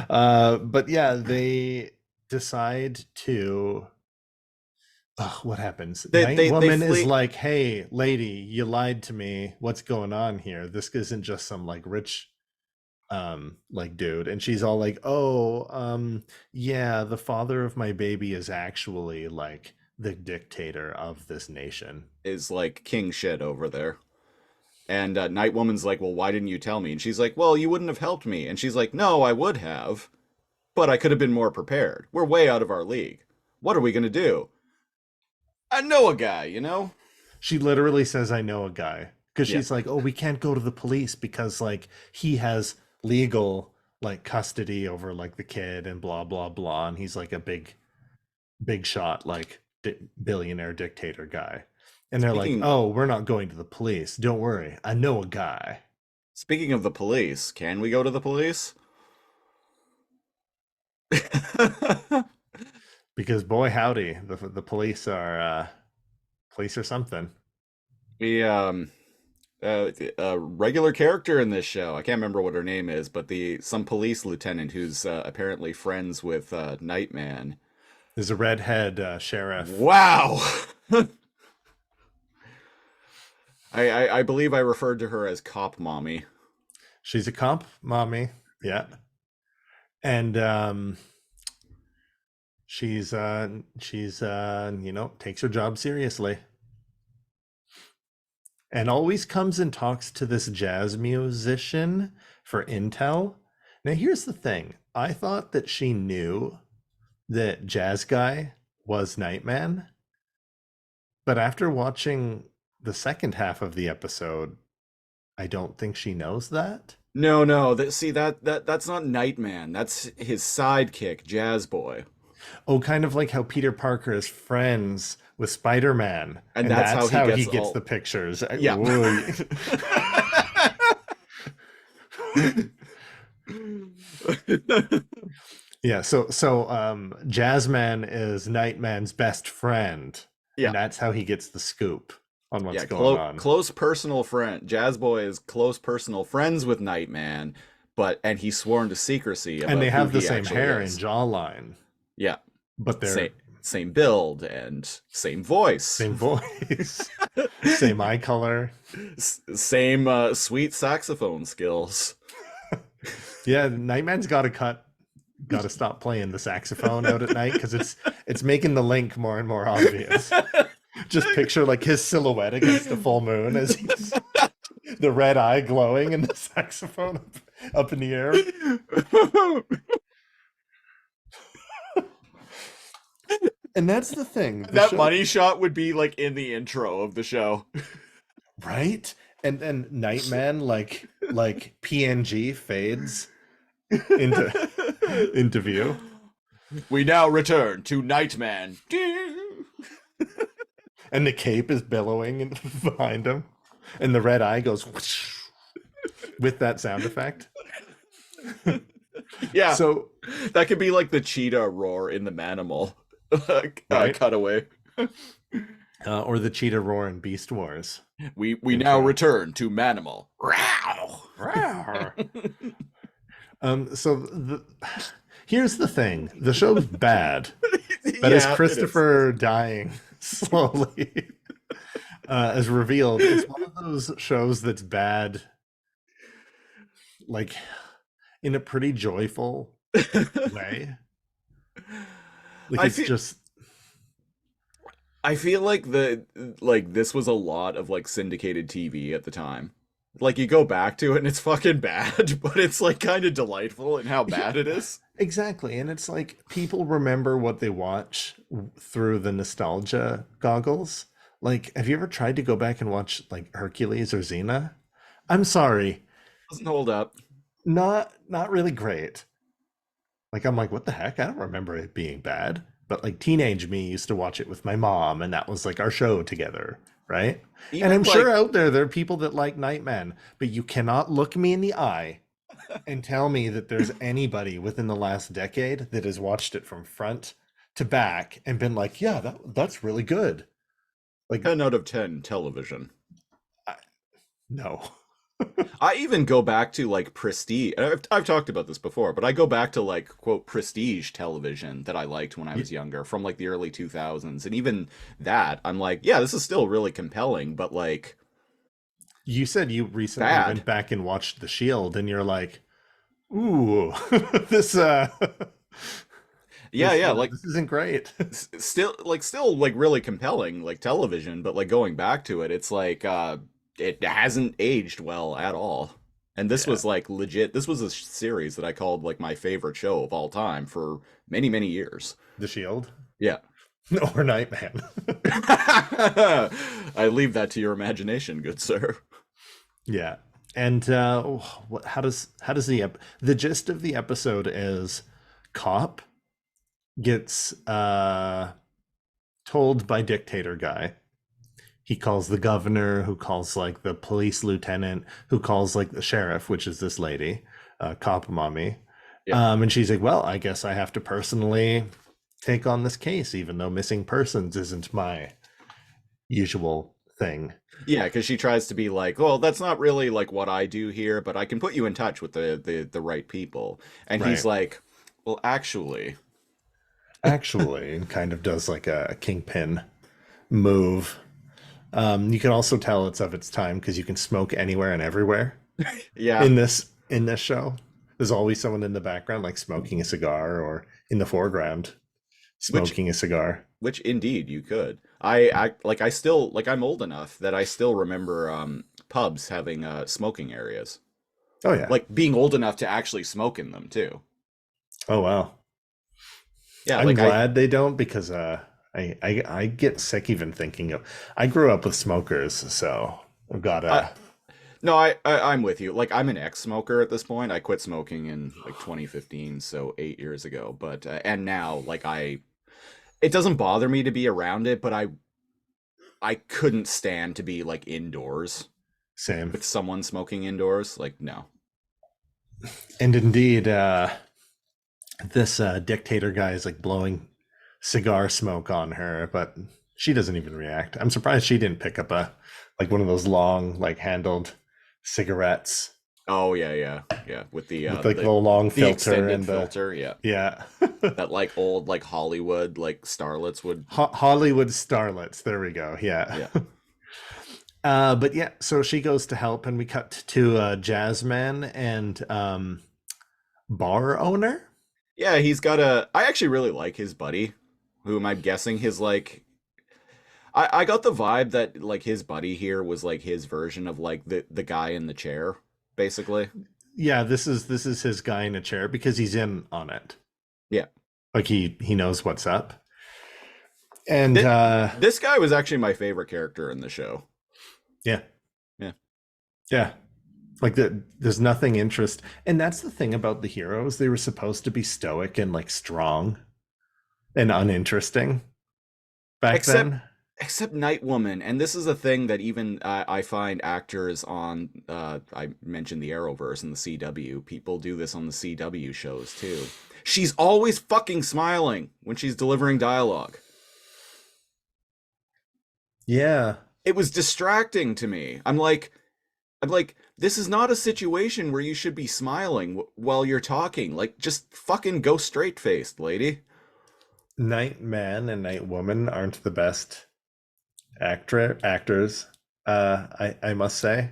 But yeah, they decide to. What happens? They Nightwoman is flee. like, "Hey, lady, you lied to me. What's going on here? This isn't just some like rich like dude." And she's all like, "Oh, yeah, the father of my baby is actually like the dictator of this nation." Is like king shit over there. And Nightwoman's like, well, why didn't you tell me? And she's like, well, you wouldn't have helped me. And she's like, no, I would have, but I could have been more prepared. We're way out of our league. What are we going to do? I know a guy, you know? She literally says, "I know a guy," because Yeah. she's like, "Oh, we can't go to the police because like he has legal like custody over like the kid and blah blah blah, and he's like a big shot like billionaire dictator guy." And they're like, Speaking "Oh, we're not going to the police. Don't worry. I know a guy." speaking of the police, can we go to the police? Because boy howdy, the police are something. We a regular character in this show. I can't remember what her name is, but the some police lieutenant who's apparently friends with Nightman. There's a redhead sheriff. Wow. I believe I referred to her as Cop Mommy. She's a comp mommy. Yeah. And she's takes her job seriously. And always comes and talks to this jazz musician for intel. Now here's the thing. I thought that she knew that Jazz Guy was Nightman, but after watching the second half of the episode, I don't think she knows that. No. See that's not Nightman. That's his sidekick, Jazz Boy. Oh, kind of like how Peter Parker is friends with Spider-Man, And and that's that's how how he he gets gets all. the pictures. Yeah. Yeah, so Jazzman is Nightman's best friend, Yeah. and that's how he gets the scoop on what's Yeah, going on. close personal friend. Jazz Boy is close personal friends with Nightman, and he's sworn to secrecy about And they who have the he same actually hair is. and jawline, Yeah, but they're same build and same voice, same voice, same eye color. same sweet saxophone skills. Yeah, Nightman's got to stop playing the saxophone out at night because it's making the link more and more obvious. Just picture like his silhouette against the full moon as he's the red eye glowing and the saxophone up in the air. And that's the thing. That money shot would be like in the intro of the show. Right? And Nightman like PNG fades into view. We now return to Nightman. And the cape is billowing behind him. And the red eye goes whoosh, with that sound effect. Yeah. So that could be like the cheetah roar in the Manimal Right. cutaway. Or the cheetah roar in Beast Wars. We now return to Manimal. Row. Here's the thing. The show's bad. But as Christopher dying slowly as revealed, it's one of those shows that's bad, like in a pretty joyful way. Like I feel like this was a lot of like syndicated TV at the time. Like you go back to it and it's fucking bad, but it's like kind of delightful in how bad it is. Exactly. And it's like people remember what they watch through the nostalgia goggles. Like, have you ever tried to go back and watch like Hercules or Xena? I'm sorry. Doesn't hold up. Not really great. Like, I'm like, what the heck? I don't remember it being bad. But like teenage me used to watch it with my mom, and that was like our show together, right? Even and I'm like, sure out there are people that like Nightman, but you cannot look me in the eye and tell me that there's anybody within the last decade that has watched it from front to back and been like, yeah, that's really good. Like 10 out of 10 television. No. I even go back to like Prestige. I've talked about this before, but I go back to like quote Prestige television that I liked when I was younger from like the early 2000s. And even that, I'm like, yeah, this is still really compelling, but like you said you recently bad. went back and watched The Shield and you're like, ooh, this yeah, like this isn't great. still like really compelling like television, but like going back to it, it's like it hasn't aged well at all. And this was like legit. This was a series that I called like my favorite show of all time for many years. The Shield? Yeah. Or Nightman. I leave that to your imagination, good sir. Yeah. And how does the gist of the episode is Cop gets told by dictator guy he calls the governor, who calls like the police lieutenant, who calls like the sheriff, which is this lady, cop mommy. Yeah. And she's like, well, I guess I have to personally take on this case, even though missing persons isn't my usual thing. Yeah, because she tries to be like, well, that's not really like what I do here, but I can put you in touch with the right people. And he's Right. like, well, actually, Actually, and kind of does like a kingpin move. You can also tell it's of its time because you can smoke anywhere and everywhere yeah. in this show. There's always someone in the background like smoking a cigar, or in the foreground Which smoking a cigar. which indeed you could. I still like I'm old enough that I still remember pubs having smoking areas. Oh yeah. Like being old enough to actually smoke in them too. Oh wow. Yeah, I'm like glad they don't, because I get sick even thinking of. I grew up with smokers, so I've got I a no, I'm with you. Like I'm an ex-smoker at this point. I quit smoking in like 2015, so 8 years ago. But and now like it doesn't bother me to be around it, but I couldn't stand to be like indoors same. with someone smoking indoors. Like no. And indeed, this dictator guy is like blowing cigar smoke on her, but she doesn't even react. I'm surprised she didn't pick up a like one of those long like handled cigarettes Oh yeah. With with like the long the filter extended and the filter, yeah. yeah. That like old like Hollywood like starlets would. Hollywood starlets. There we go. Yeah. Yeah. But yeah, so she goes to help, and we cut to Jazzman and bar owner. Yeah, he's got a. I actually really like his buddy, whom I'm guessing his like. I got the vibe that like his buddy here was like his version of like the guy in the chair, basically. Yeah, this is his guy in a chair because he's in on it. Yeah. Like he knows what's up. And Th- this guy was actually my favorite character in the show. yeah. Yeah. Yeah. Like there's nothing interest. And that's the thing about the heroes. They were supposed to be stoic and like strong and uninteresting back Except then. except Nightwoman, and this is a thing that even I find actors on I mentioned the Arrowverse and the CW. People do this on the CW shows too. She's always fucking smiling when she's delivering dialogue. Yeah. It was distracting to me. I'm like, this is not a situation where you should be smiling while you're talking. Like, just fucking go straight faced, lady. Nightman and Nightwoman aren't the best actors. I must say.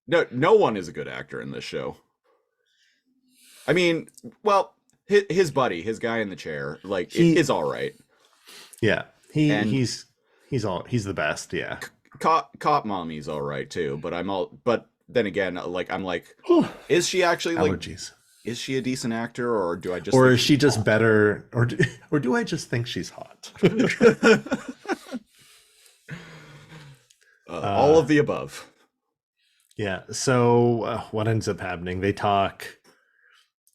No, no one is a good actor in this show. I mean, well, his buddy, his guy in the chair, like, is all right. Yeah, And he's the best. Yeah. cop mommy's all right too. But then again, like, I'm like, is she actually like? Allergies. Is she a decent actor, or do I just? Or think is she she's just hot? better? Or do I just think she's hot? All of the above. Yeah. So what ends up happening? They talk.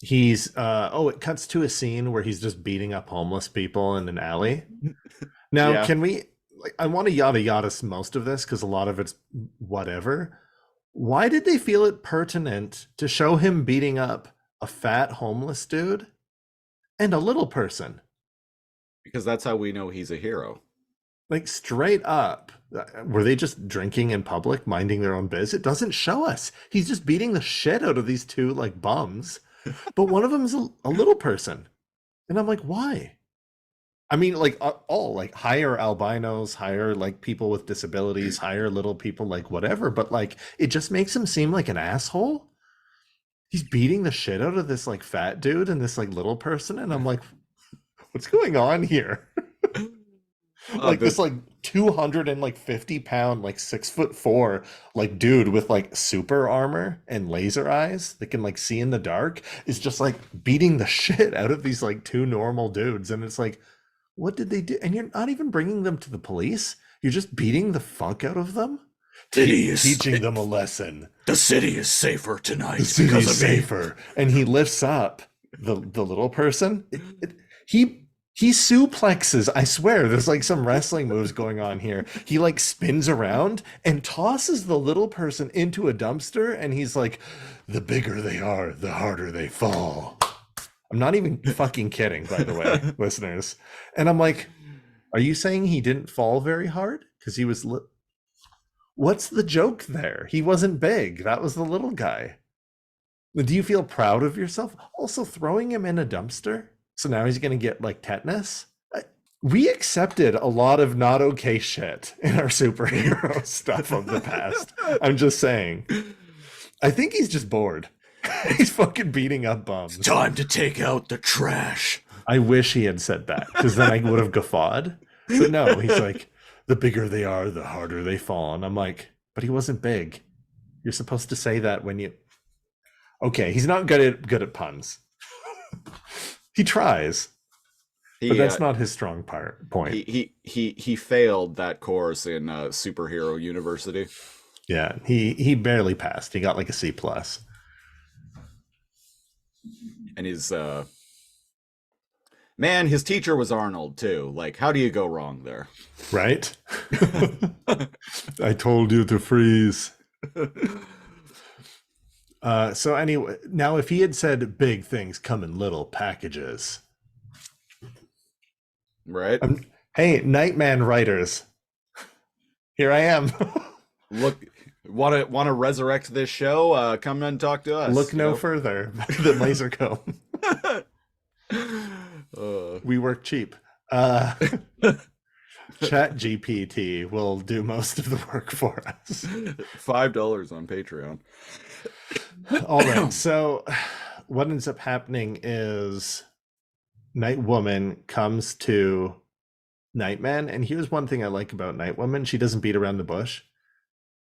He's it cuts to a scene where he's just beating up homeless people in an alley. Now, Yeah. can we? Like, I want to yada yada most of this because a lot of it's whatever. Why did they feel it pertinent to show him beating up a fat homeless dude and a little person? Because that's how we know he's a hero. Like, straight up. Were they just drinking in public, minding their own biz? It doesn't show us. He's just beating the shit out of these two like bums, but one of them is a little person, and I'm like, why? I mean, like all like hire albinos, hire like people with disabilities, hire little people, like whatever. But like, it just makes him seem like an asshole. He's beating the shit out of this like fat dude and this like little person, and I'm like, what's going on here? Like this like 250-pound like 6'4" like dude with like super armor and laser eyes that can like see in the dark is just like beating the shit out of these like two normal dudes, and it's like, what did they do? And you're not even bringing them to the police. You're just beating the fuck out of them, teaching them a lesson. The city is safer tonight The city's because of me. safer. And he lifts up the little person. He He suplexes. I swear, there's like some wrestling moves going on here. He like spins around and tosses the little person into a dumpster, and he's like, "The bigger they are, the harder they fall." I'm not even fucking kidding, by the way, listeners. And I'm like, are you saying he didn't fall very hard? Because he was. What's the joke there? He wasn't big. That was the little guy. Do you feel proud of yourself? Also, throwing him in a dumpster? So now he's going to get like tetanus? We accepted a lot of not okay shit in our superhero stuff of the past. I'm just saying. I think he's just bored. He's fucking beating up bums. Time to take out the trash. I wish he had said that, because then I would have guffawed. But no, he's like, the bigger they are, the harder they fall. And I'm like, but he wasn't big. You're supposed to say that when you... Okay, he's not good at puns. He tries, but that's not his strong point. He failed that course in superhero university. Yeah, he barely passed. He got like a C+. And his man, his teacher was Arnold too. Like, how do you go wrong there? Right? I told you to freeze. So anyway, now if he had said big things come in little packages, right? Hey, Nightman writers, here I am. Look, want to resurrect this show? Come and talk to us. Look no further than Laser Comb. We work cheap. Chat GPT will do most of the work for us. $5 on Patreon. All right. So what ends up happening is Nightwoman comes to Nightman. And here's one thing I like about Nightwoman. She doesn't beat around the bush.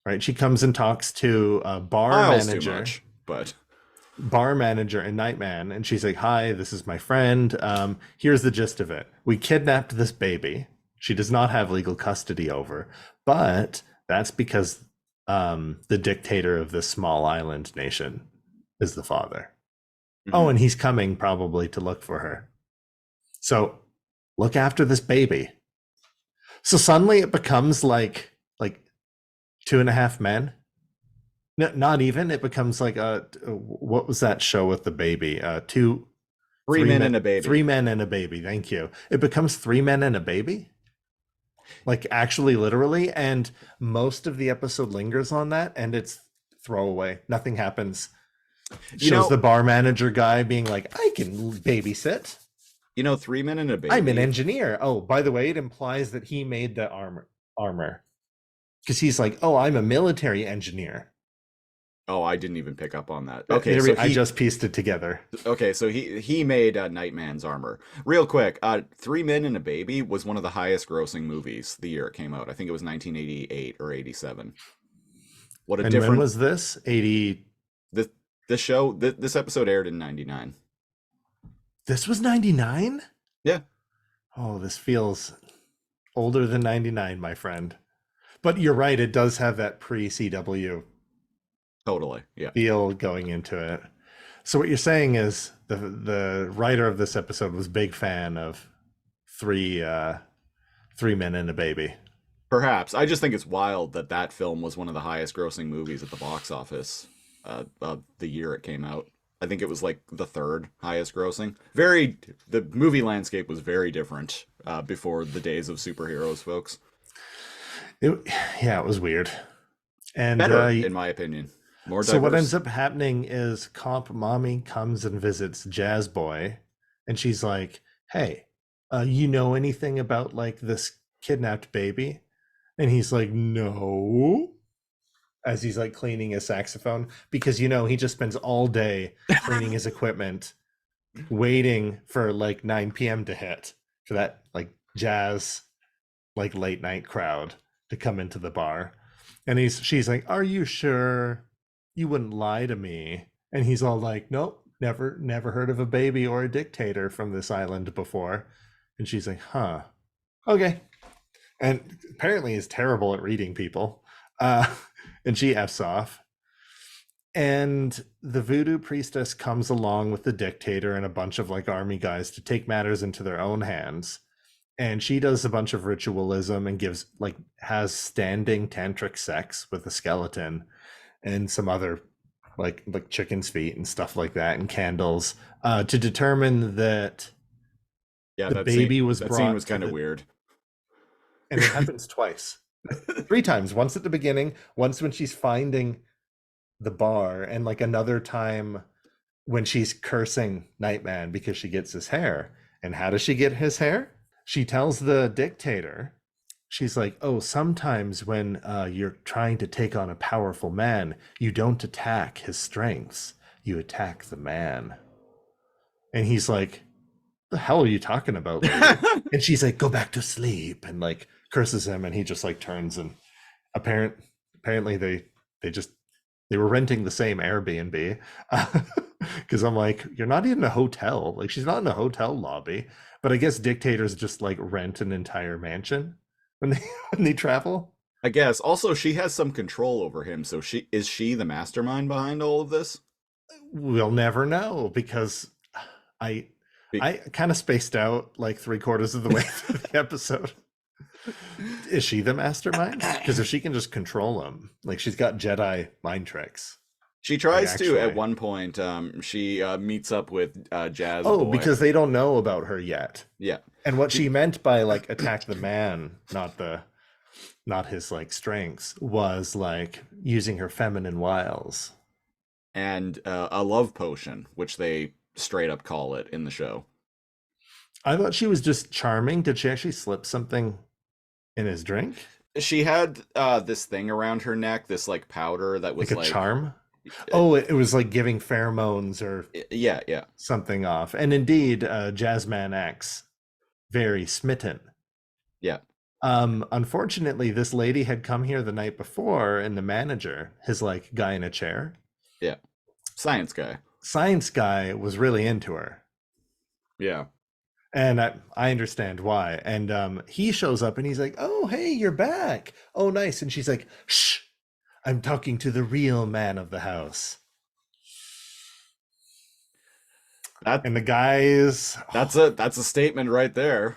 Right? She comes and talks to a bar manager. Bar manager and Nightman. And she's like, hi, this is my friend. Here's the gist of it. We kidnapped this baby. She does not have legal custody over. But that's because the dictator of this small island nation is the father. Mm-hmm. Oh, and he's coming probably to look for her. So look after this baby. So suddenly it becomes like 2.5 Men. No, not even. It becomes like what was that show with the baby? Three men and a baby. 3 Men and a Baby. Thank you. It becomes 3 Men and a Baby. Like actually, literally, and most of the episode lingers on that, and it's throwaway. Nothing happens. Shows the bar manager guy being like, I can babysit. 3 Men and a Baby. I'm an engineer. Oh, by the way, it implies that he made the armor. Because he's like, oh, I'm a military engineer. Oh, I didn't even pick up on that. Okay, so I just pieced it together. Okay, so he made Nightman's armor. Real quick, 3 Men and a Baby was one of the highest grossing movies the year it came out. I think it was 1988 or 87. What a different... when was this? 80... This episode aired in 99. This was 99? Yeah. Oh, this feels older than 99, my friend. But you're right, it does have that pre-CW totally, yeah, feel going into it. So what you're saying is the writer of this episode was a big fan of 3 Men and a Baby. Perhaps. I just think it's wild that film was one of the highest grossing movies at the box office the year it came out. I think it was like the 3rd highest grossing. The movie landscape was very different before the days of superheroes, folks. It was weird. And better, in my opinion. More diverse. So what ends up happening is Comp Mommy comes and visits Jazz Boy, and she's like, hey, you know anything about like this kidnapped baby? And he's like, no. As he's like cleaning his saxophone, because he just spends all day cleaning his equipment, waiting for like 9 p.m. to hit for that like jazz, like late night crowd to come into the bar. And she's like, are you sure you wouldn't lie to me? And he's all like, nope, never heard of a baby or a dictator from this island before. And she's like, huh, okay. And apparently is terrible at reading people. And she F's off. And the voodoo priestess comes along with the dictator and a bunch of like army guys to take matters into their own hands. And she does a bunch of ritualism and gives like has standing tantric sex with the skeleton and some other like chicken's feet and stuff like that and candles to determine that Yeah, the baby was that scene brought was to kind of the, weird. and it happens twice, three times. Once at the beginning, once when she's finding the bar, and like another time when she's cursing Nightman because she gets his hair. And how does she get his hair? She tells the dictator, she's like, oh, sometimes when you're trying to take on a powerful man, you don't attack his strengths, you attack the man. And he's like, the hell are you talking about, lady? And she's like, go back to sleep, and like curses him, and he just like turns. And apparently they were renting the same Airbnb, because I'm like, you're not in a hotel. Like, she's not in a hotel lobby. But I guess dictators just like rent an entire mansion when they when they travel. I guess. Also, she has some control over him, so she the mastermind behind all of this? We'll never know, because I Be- I kind of spaced out like 3/4 of the way through the episode. Is she the mastermind? Because if she can just control him, like she's got Jedi mind tricks. She tries to at actually. one point. She meets up with Jazz Oh, Boy. because they don't know about her yet. Yeah, And what she meant by like attack the man, not his like strengths, was like using her feminine wiles. and a love potion, which they straight up call it in the show. I thought she was just charming. Did she actually slip something in his drink? She had this thing around her neck, this like powder that was Like a charm? uh, Oh, it was like giving pheromones or yeah, yeah. something off. And indeed, Jazzman X, very smitten. Yeah. Unfortunately, this lady had come here the night before, and the manager, his like guy in a chair, Yeah. Science guy. science guy, was really into her. Yeah. And I understand why. And he shows up and he's like, oh, hey, you're back. Oh, nice. And she's like, shh, I'm talking to the real man of the house. That And the guys, that's a statement right there.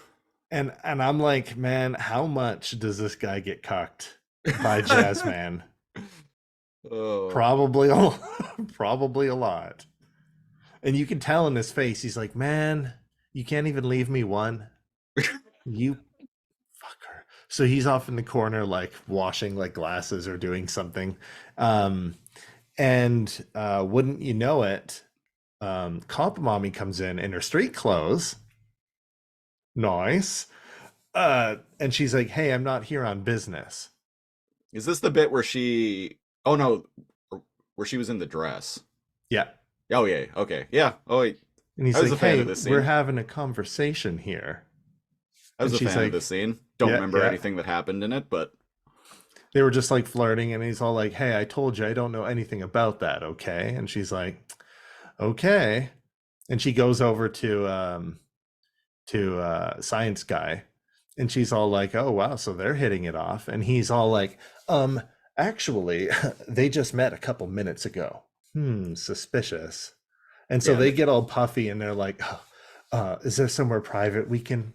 and I'm like, man, how much does this guy get cucked by Jazzman? Oh. Probably a lot. And you can tell in his face, he's like, man, you can't even leave me one. You fucker. So he's off in the corner, like washing like glasses or doing something. And wouldn't you know it, Cop Mommy comes in her street clothes. Nice. And she's like, hey, I'm not here on business. Is this the bit where she? Oh no, where she was in the dress? Yeah. Oh yeah. Okay. Yeah. Oh wait. And he's I was like, a fan hey, of this we're scene. having a conversation here. I was And a she's fan of like, this scene. Don't yeah, remember yeah. anything that happened in it, but They were just like flirting, and he's all like, hey, I told you I don't know anything about that, okay? And she's like, okay. And she goes over to science guy, and she's all like, oh wow, so they're hitting it off. And he's all like, actually, they just met a couple minutes ago. Suspicious. And so Yeah, they get all puffy, and they're like, is there somewhere private we can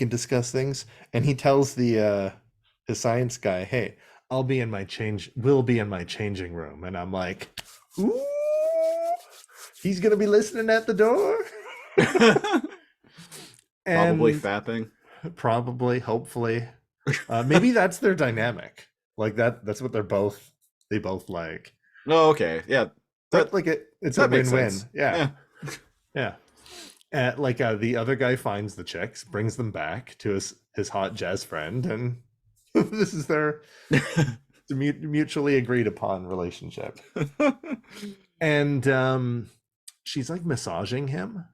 discuss things? And he tells the science guy, hey, we'll be in my changing room. And I'm like, ooh, he's gonna be listening at the door. probably And fapping. probably, hopefully, maybe that's their dynamic. Like that's what they both like. No, okay, yeah, But like it's a that makes win-win. sense. Yeah. Like the other guy finds the chicks, brings them back to his hot jazz friend, and this is their mutually agreed upon relationship. And she's like massaging him,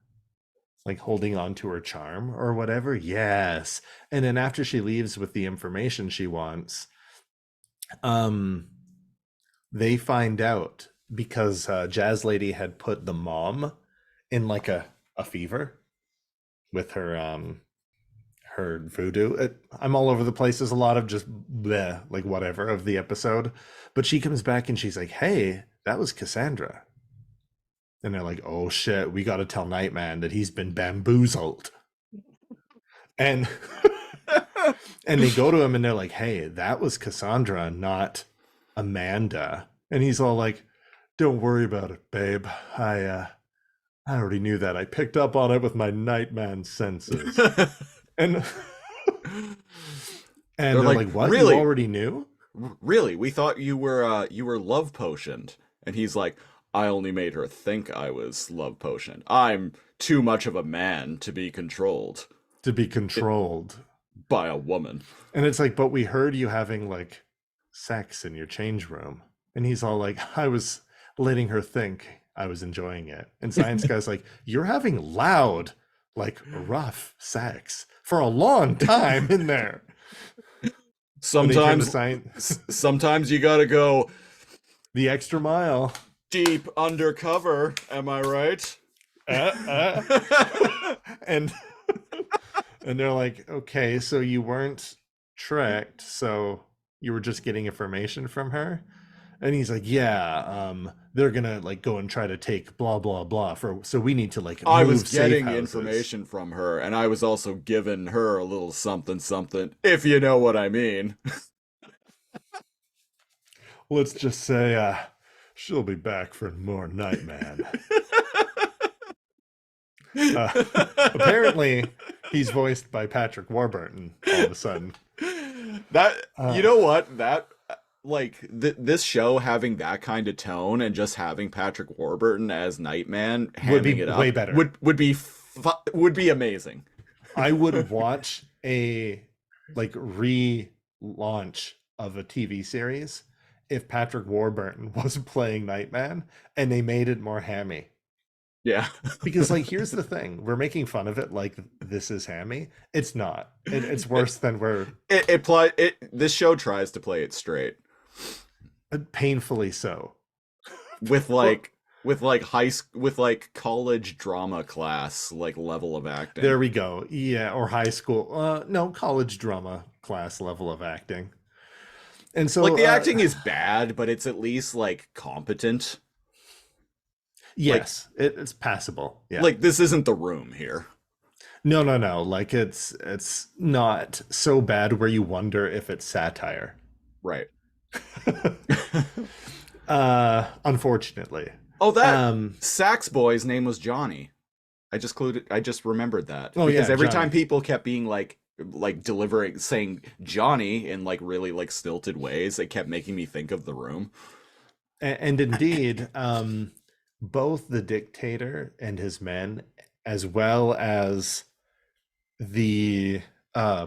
like holding on to her charm or whatever. Yes. And then after she leaves with the information she wants, they find out because Jazz Lady had put the mom in like a fever with her voodoo. I'm all over the place. There's a lot of just bleh, like whatever of the episode. But she comes back and she's like, hey, that was Cassandra. And they're like, oh shit, we got to tell Nightman that he's been bamboozled. And and they go to him and they're like, hey, that was Cassandra, not Amanda. And he's all like, don't worry about it, babe. I already knew that. I picked up on it with my Nightman senses. And they're like, what? really? You already knew? Really? We thought you were love potioned. And he's like, I only made her think I was love potioned. I'm too much of a man to be controlled. To be controlled. By a woman. And it's like, but we heard you having like sex in your change room. And he's all like, I was letting her think I was enjoying it. And Science Guy's like, you're having loud, like rough sex for a long time in there. Sometimes you gotta go the extra mile. Deep undercover, am I right? And they're like, okay, so you weren't tricked, so you were just getting information from her? And he's like, yeah, they're gonna like go and try to take blah blah blah so we need to like I move was getting safe houses. information from her, and I was also giving her a little something something, if you know what I mean. Let's just say she'll be back for more Nightman. Apparently he's voiced by Patrick Warburton all of a sudden. That you know what, that like this show having that kind of tone and just having Patrick Warburton as Nightman would be it up, way better. Would be amazing. I would watch a like relaunch of a TV series if Patrick Warburton was playing Nightman and they made it more hammy. Yeah. Because like here's the thing, we're making fun of it like this is hammy. It's not. It's worse than we're this show tries to play it straight. Painfully so. With college drama class like level of acting. There we go. Yeah, or high school. No, college drama class level of acting. And so like the acting is bad, but it's at least like competent. Yes, like, it's passable. Yeah. Like this isn't The Room here. No. Like it's not so bad where you wonder if it's satire. Right. Unfortunately. Oh, that sax boy's name was Johnny. I just remembered that. Oh, because yeah, every Johnny. time people kept being like delivering saying Johnny in like really like stilted ways, it kept making me think of The Room. And indeed, both the dictator and his men, as well as the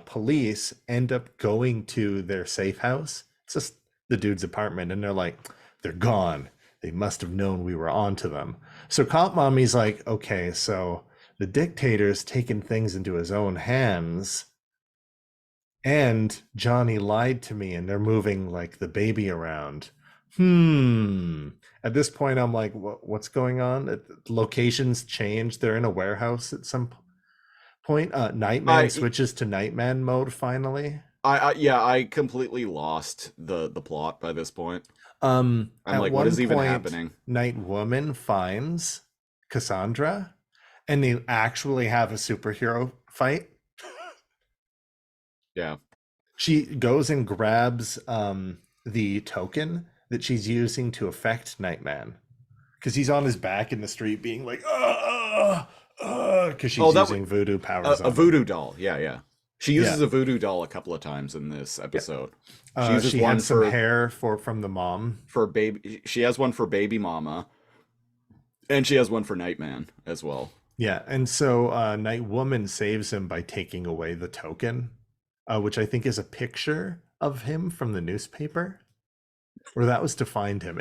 police, end up going to their safe house. It's just the dude's apartment, and they're like, they're gone. They must have known we were onto them. So Cop Mommy's like, okay, so the dictator's taken things into his own hands, and Johnny lied to me, and they're moving like the baby around. At this point, I'm like, what's going on? Locations change. They're in a warehouse at some point. Nightman switches to Nightman mode finally. I completely lost the plot by this point. I'm like, what is even happening? Nightwoman finds Cassandra, and they actually have a superhero fight. Yeah. She goes and grabs the token that she's using to affect Nightman, because he's on his back in the street being like, because she's using voodoo powers. A voodoo doll. Yeah. She uses a voodoo doll a couple of times in this episode. Yeah. She had some hair from the mom. For baby, she has one for baby mama, and she has one for Nightman as well. Yeah, and so Nightwoman saves him by taking away the token, which I think is a picture of him from the newspaper, or that was to find him.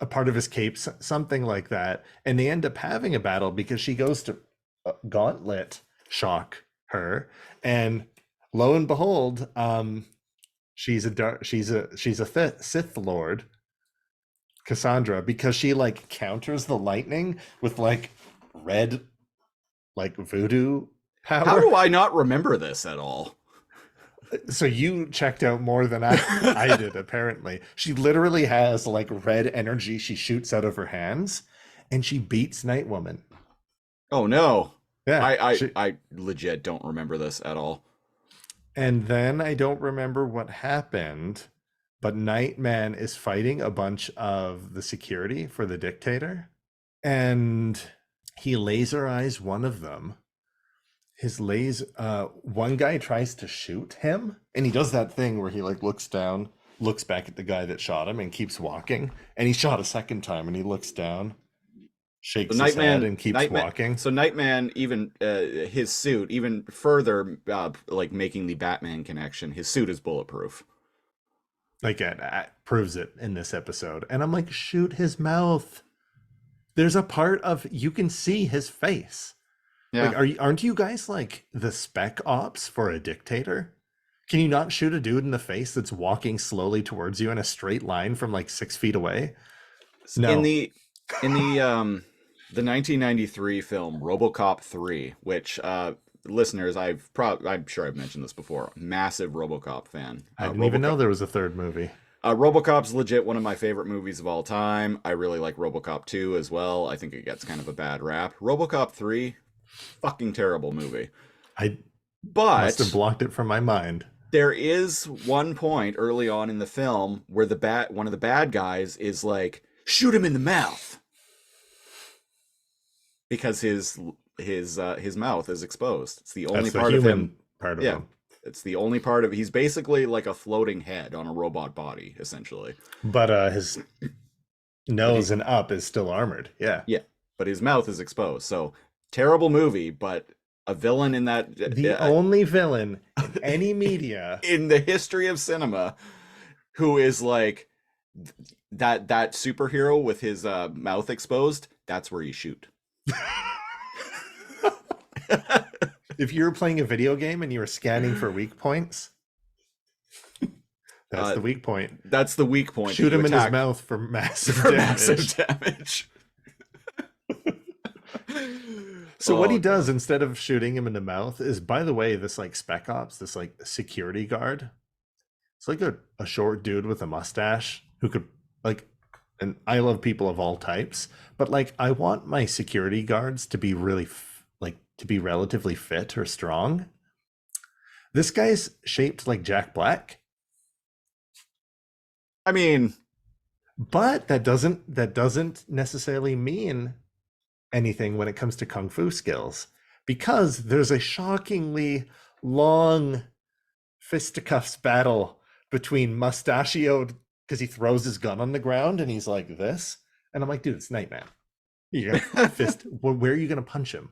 A part of his cape, something like that. And they end up having a battle because she goes to gauntlet shock her, and lo and behold, she's a Sith Lord, Cassandra, because she like counters the lightning with like red like voodoo power. How do I not remember this at all? So you checked out more than I did, apparently. She literally has like red energy she shoots out of her hands, and she beats Nightwoman. Oh no. Yeah, I legit don't remember this at all. and then I don't remember what happened, but Nightman is fighting a bunch of the security for the dictator, and he laser eyes one of them. His laser, one guy tries to shoot him, and he does that thing where he like looks down, looks back at the guy that shot him, and keeps walking. And he shot a second time, and he looks down, So shakes his head, and keeps walking. So Nightman, even his suit, even further, like making the Batman connection, his suit is bulletproof. Like it proves it in this episode, and I'm like, shoot his mouth. There's a part of you can see his face. Yeah. Like, aren't you guys like the spec ops for a dictator? Can you not shoot a dude in the face that's walking slowly towards you in a straight line from like 6 feet away? No. In the 1993 film RoboCop 3, which listeners, I'm sure I've mentioned this before. Massive RoboCop fan. I didn't even know there was a third movie. RoboCop's legit one of my favorite movies of all time. I really like RoboCop 2 as well. I think it gets kind of a bad rap. RoboCop 3, fucking terrible movie. I must have blocked it from my mind. There is one point early on in the film where one of the bad guys is like, shoot him in the mouth, because his mouth is exposed. It's the only part of him. Part of him. It's the only part of. He's basically like a floating head on a robot body, essentially. But his nose and up is still armored. Yeah. Yeah, but his mouth is exposed. So terrible movie, but a villain in that. The only villain in any media in the history of cinema who is like that superhero with his mouth exposed. That's where you shoot. If you were playing a video game and you were scanning for weak points, that's the weak point. That's the weak point. Shoot him in his mouth for massive damage. So what he does instead of shooting him in the mouth is, by the way, this like spec ops, this like security guard. It's like a short dude with a mustache who could like, and I love people of all types, but like I want my security guards to be really to be relatively fit or strong. This guy's shaped like Jack Black. I mean, but that doesn't necessarily mean anything when it comes to kung fu skills, because there's a shockingly long fisticuffs battle between mustachioed, because he throws his gun on the ground and he's like this, and I'm like, dude, it's Nightman. You're gonna fist. Where are you gonna punch him?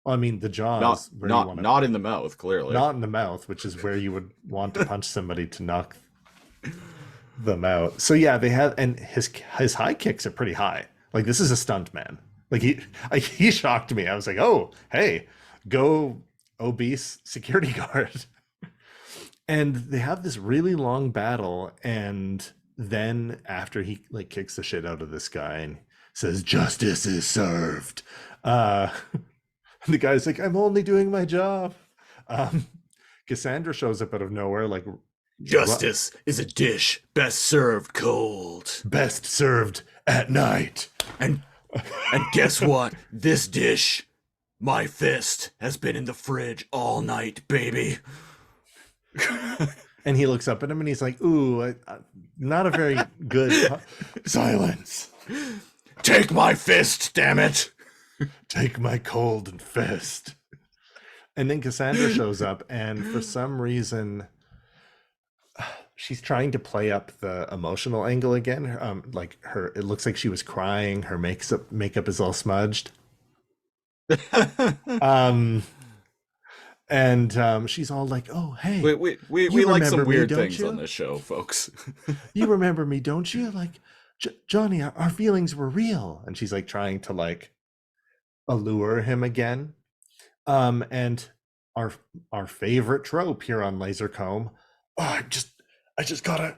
Well, I mean, the jaws. Not in the mouth, clearly. Not in the mouth, which is where you would want to punch somebody to knock them out. So yeah, they have, and his high kicks are pretty high. Like, this is a stunt man. Like he shocked me. I was like, oh, hey, go obese security guard. And they have this really long battle, and then after he like kicks the shit out of this guy and says justice is served, the guy's like, I'm only doing my job. Cassandra shows up out of nowhere like, justice is a dish best served cold, best served at night. And guess what? This dish, my fist, has been in the fridge all night, baby. And he looks up at him and he's like, ooh, not a very good silence. Take my fist, damn it. Take my cold and fist. And then Cassandra shows up, and for some reason she's trying to play up the emotional angle again. It looks like she was crying, her makeup is all smudged. And she's all like, oh, hey, we like some weird things on this show, folks. You remember me, don't you? Like, Johnny, our feelings were real. And she's like trying to like allure him again. And our favorite trope here on Lasercomb, I just gotta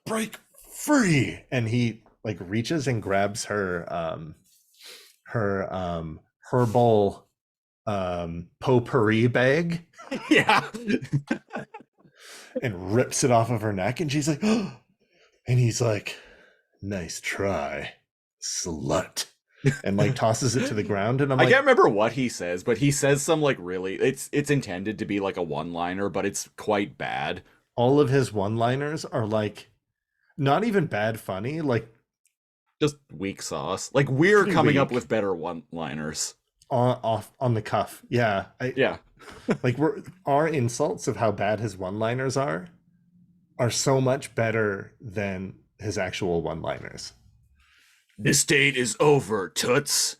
break free. And he like reaches and grabs her herbal potpourri bag Yeah. and rips it off of her neck, and she's like, oh, and he's like, nice try, slut, and like tosses it to the ground, and I'm I like, can't remember what he says, but he says some like really it's intended to be like a one-liner, but it's quite bad. all of his one-liners are like not even bad funny, like Just weak sauce. Like we're pretty coming up weak with better one-liners. off on the cuff. Yeah, I Yeah. like our insults of how bad his one-liners are so much better than his actual one-liners. This date is over, toots,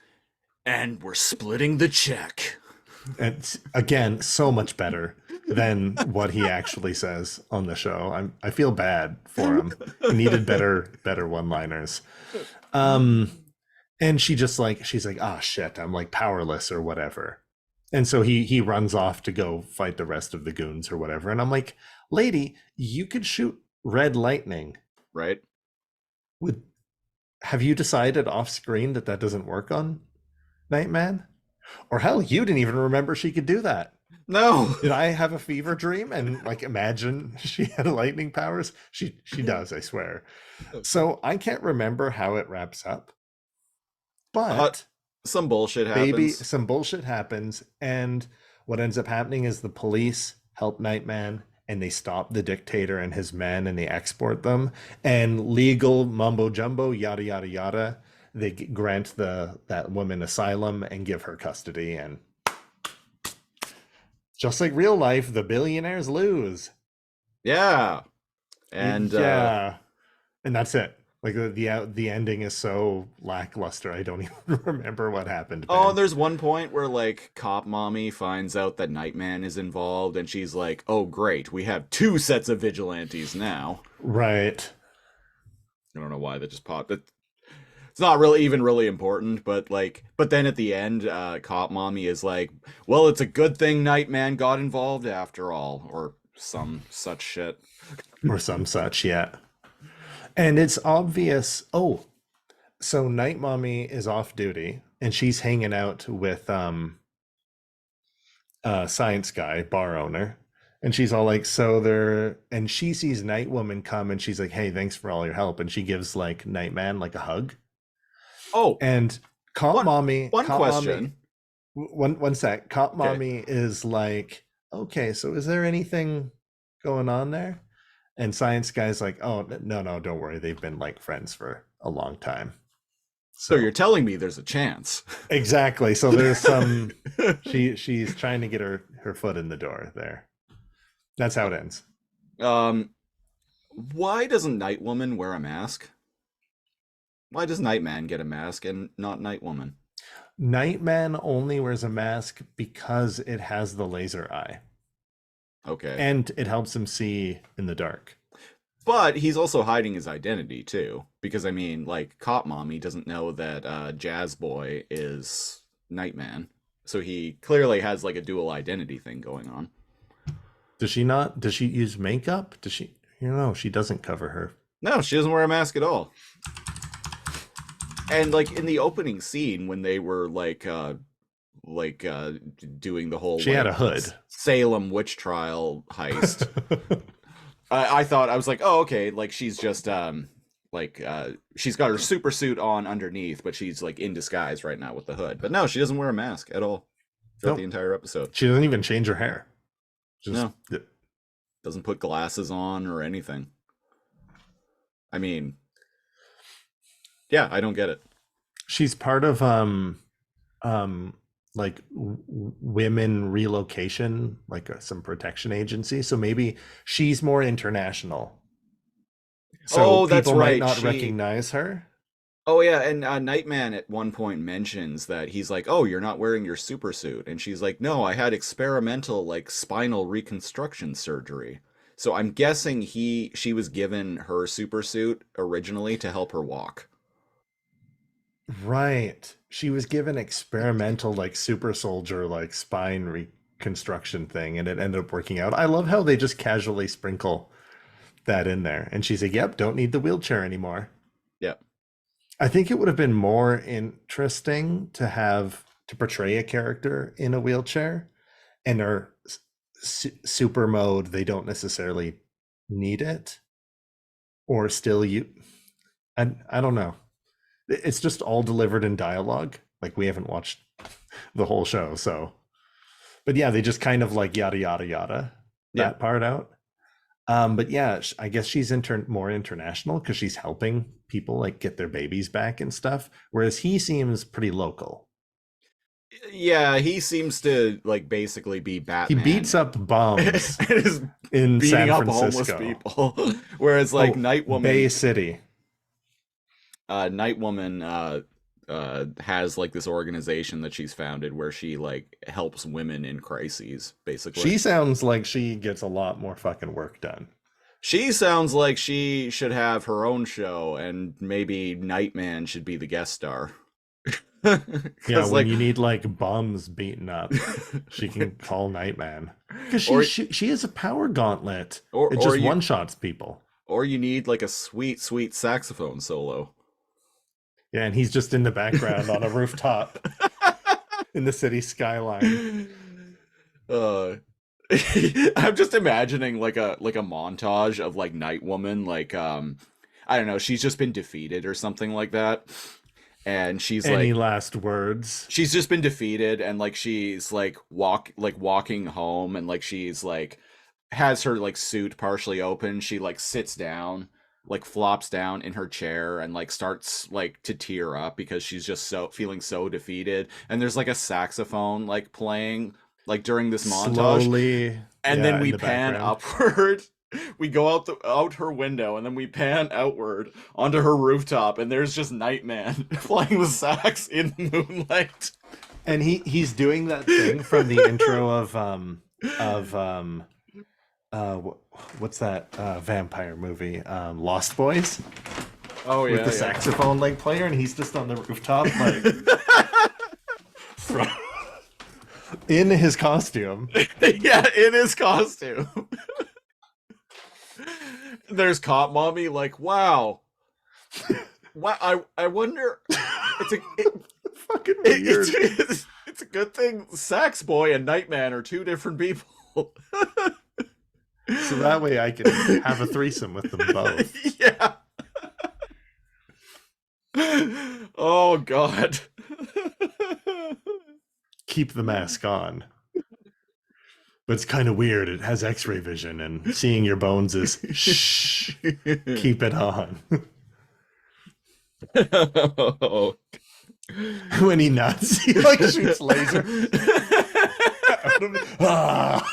and we're splitting the check. And again, so much better than what he actually says on the show. I feel bad for him. He needed better one-liners. And she's like, ah, shit, I'm like powerless or whatever. And so he runs off to go fight the rest of the goons or whatever. And I'm like, lady, you could shoot red lightning. Right? Would have you decided off screen that doesn't work on Nightman? Or hell, you didn't even remember she could do that. No. Did I have a fever dream and like imagine she had lightning powers? She does, I swear. So I can't remember how it wraps up. But Some bullshit happens. baby, some bullshit happens, and what ends up happening is the police help Nightman and they stop the dictator and his men and they export them, and legal mumbo jumbo, yada yada yada, they grant that woman asylum and give her custody, and just like real life, the billionaires lose. Yeah. And yeah, and that's it. Like the ending is so lackluster. I don't even remember what happened. oh, Ben. there's one point where like cop mommy finds out that Nightman is involved and she's like, "Oh, great. We have two sets of vigilantes now." Right. I don't know why that just popped. It's not really even really important, but then at the end, cop mommy is like, "Well, it's a good thing Nightman got involved after all," or some such shit. Or some such, yeah. And it's obvious. Oh, so Night Mommy is off duty and she's hanging out with science guy, bar owner. And she's all like, so they're, and she sees Night Woman come and she's like, hey, thanks for all your help. And she gives like Nightman like a hug. Oh, And Cop one Mommy, one Cop question. Mommy, one sec. Cop Okay. Mommy is like, okay, so is there anything going on there? And science guy's like, oh, no, don't worry. They've been like friends for a long time. So you're telling me there's a chance. Exactly. So there's some she's trying to get her foot in the door there. That's how it ends. Why doesn't Nightwoman wear a mask? Why does Nightman get a mask and not Nightwoman? Nightman only wears a mask because it has the laser eye. Okay. And it helps him see in the dark. But he's also hiding his identity too, because I mean, like, Cop Mommy doesn't know that Jazz Boy is Nightman, so he clearly has like a dual identity thing going on. Does she not? Does she use makeup? Does she? You know, she doesn't cover her. No, she doesn't wear a mask at all. And like in the opening scene when they were doing the whole She had a hood. Salem witch trial heist. I thought I was like, oh, okay, like she's just she's got her super suit on underneath, but she's like in disguise right now with the hood. But no, she doesn't wear a mask at all throughout Nope. the entire episode. She doesn't even change her hair. Just, No. Doesn't put glasses on or anything. I mean, yeah, I don't get it. She's part of like women relocation, like some protection agency, so maybe she's more international, so Oh, that's people right. might not She recognize her. Oh yeah, and Nightman at one point mentions that he's like, "Oh, you're not wearing your super suit," and she's like, "No, I had experimental like spinal reconstruction surgery." So I'm guessing she was given her super suit originally to help her walk. Right, she was given experimental like super soldier like spine reconstruction thing, and it ended up working out. I love how they just casually sprinkle that in there, and she's like, yep, don't need the wheelchair anymore. Yeah. I think it would have been more interesting to portray a character in a wheelchair and her super mode, they don't necessarily need it, or still you. I don't know. It's just all delivered in dialogue. Like we haven't watched the whole show, so. But yeah, they just kind of like yada yada yada Yeah. that part out. But yeah, I guess she's more international because she's helping people like get their babies back and stuff. Whereas he seems pretty local. Yeah, he seems to like basically be He Batman. beats up bums and is in beating San up homeless Francisco. people. Whereas like Oh, Nightwoman, Bay City. Nightwoman has like this organization that she's founded where she like helps women in crises, basically. She sounds like she gets a lot more fucking work done. She sounds like she should have her own show, and maybe Nightman should be the guest star. Yeah, when like you need like bums beaten up, she can call Nightman because Or- she has a power gauntlet. Or- It or just you- one shots people. or you need like a sweet saxophone solo. Yeah, and he's just in the background on a rooftop in the city skyline. I'm just imagining like a montage of like Nightwoman, like I don't know, she's just been defeated or something like that. And she's Any like last words? she's just been defeated, and like she's like walking home, and like she's like has her like suit partially open. She like sits down, like flops down in her chair, and like starts like to tear up because she's just so feeling so defeated. And there's like a saxophone like playing like during this montage, Slowly, and yeah, then in we the pan background. upward. We go out her window, and then we pan outward onto her rooftop, and there's just Nightman playing the sax in the moonlight. And he's doing that thing from the intro of what's that vampire movie, Lost Boys, Oh with the saxophone like player, and he's just on the rooftop like in his costume. Yeah, in his costume. There's Cop Mommy like, wow. I wonder. Fucking weird. It's a good thing Sax Boy and Nightman are two different people. So that way I can have a threesome with them both. Yeah. Oh God. Keep the mask on. But it's kind of weird. It has X-ray vision, and seeing your bones is shh. Keep it on. Oh. When he nuts, he like shoots laser. Ah.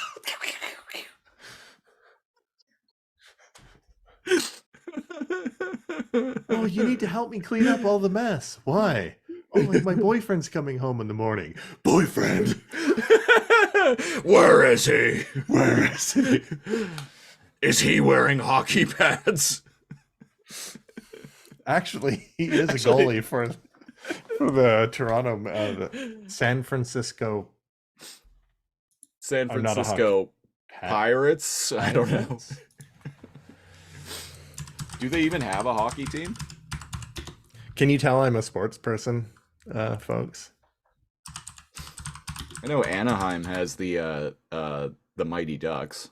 Oh, you need to help me clean up all the mess. Why? Oh, like my boyfriend's coming home in the morning. Boyfriend? Where is he? Where is he? Is he wearing hockey pads? Actually, he is a goalie for the Toronto, the San Francisco San I'm not a Francisco hockey- Pirates? I don't know. Pirates? Do they even have a hockey team? Can you tell I'm a sports person, folks? I know Anaheim has the Mighty Ducks.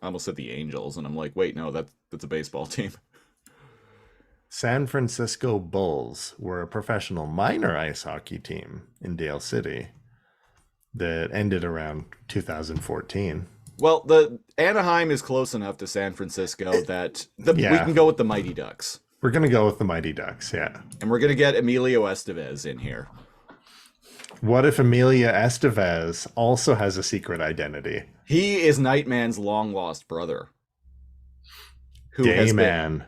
I almost said the Angels, and I'm like, wait, no, that's a baseball team. San Francisco Bulls were a professional minor ice hockey team in Dale City that ended around 2014. Well, the Anaheim is close enough to San Francisco that we Yeah. can go with the Mighty Ducks. We're going to go with the Mighty Ducks, yeah. And we're going to get Emilio Estevez in here. What if Emilia Estevez also has a secret identity? He is Nightman's long-lost brother. Gay man.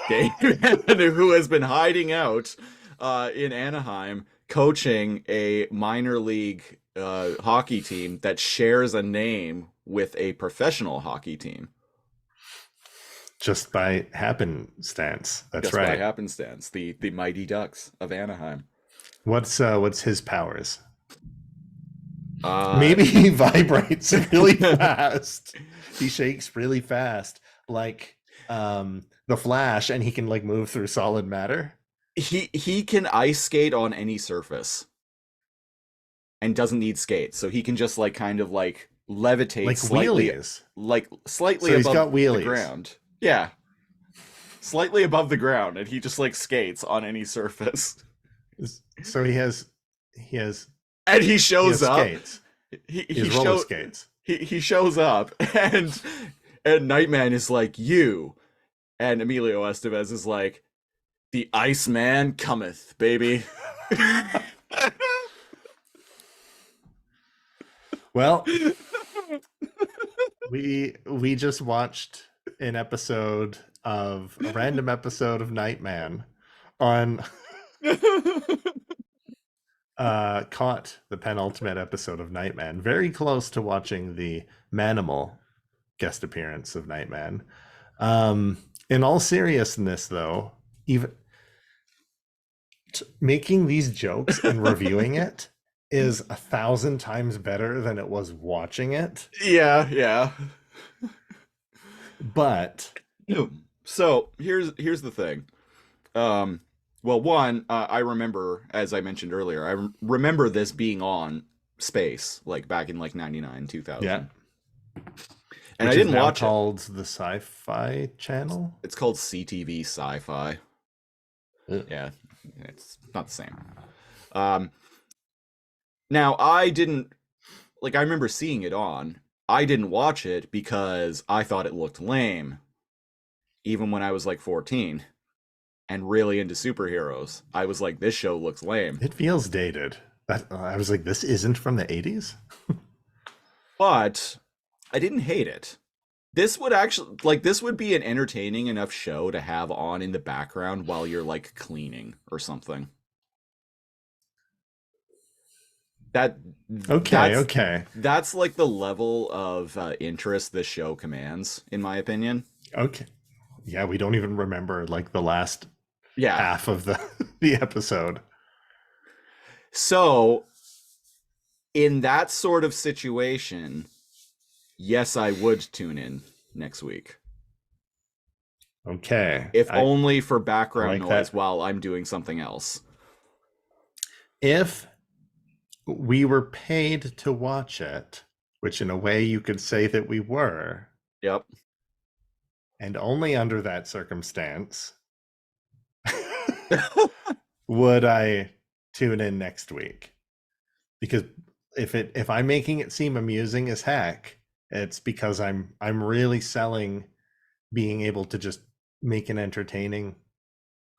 Gay man who has been hiding out in Anaheim, coaching a minor league hockey team that shares a name with a professional hockey team. Just by happenstance. That's Just right. by happenstance, the Mighty Ducks of Anaheim. What's his powers? Uh, Maybe he vibrates really fast. He shakes really fast, like the Flash, and he can like move through solid matter. he can ice skate on any surface, and doesn't need skates, so he can just like kind of like levitates Like slightly, wheelies. like slightly So he's above got the wheelies. ground. Yeah, slightly above the ground, and he just like skates on any surface. So he has And he shows up. skates. He He he has roller show skates. he shows up, and Nightman is like, you, and Emilio Estevez is like, the Iceman cometh, baby. Well, we just watched an episode of a random episode of Nightman on caught the penultimate episode of Nightman, very close to watching the Manimal guest appearance of Nightman. In all seriousness, though, even making these jokes and reviewing it is 1,000 times better than it was watching it. Yeah. But So here's the thing. Well, one, I remember, as I mentioned earlier, I remember this being on Space, like back in like 99, 2000. yeah, And which I didn't is now watch it. called the Sci-Fi Channel. It's called CTV Sci-Fi. Ugh. Yeah, it's not the same. Now I didn't, like, I remember seeing it on. I didn't watch it because I thought it looked lame, even when I was like 14 and really into superheroes. I was like, this show looks lame. It feels dated. I was like, this isn't from the 80s? But I didn't hate it. This would actually, like, this would be an entertaining enough show to have on in the background while you're like cleaning or something. Okay. That's like the level of interest this show commands, in my opinion. Okay. Yeah, we don't even remember like the last Yeah. half of the episode. So, in that sort of situation, yes, I would tune in next week. Okay. If only for background like noise that. while I'm doing something else. If we were paid to watch it, which in a way you could say that we were, Yep. and only under that circumstance would I tune in next week. Because if I'm making it seem amusing as heck, it's because I'm really selling being able to just make an entertaining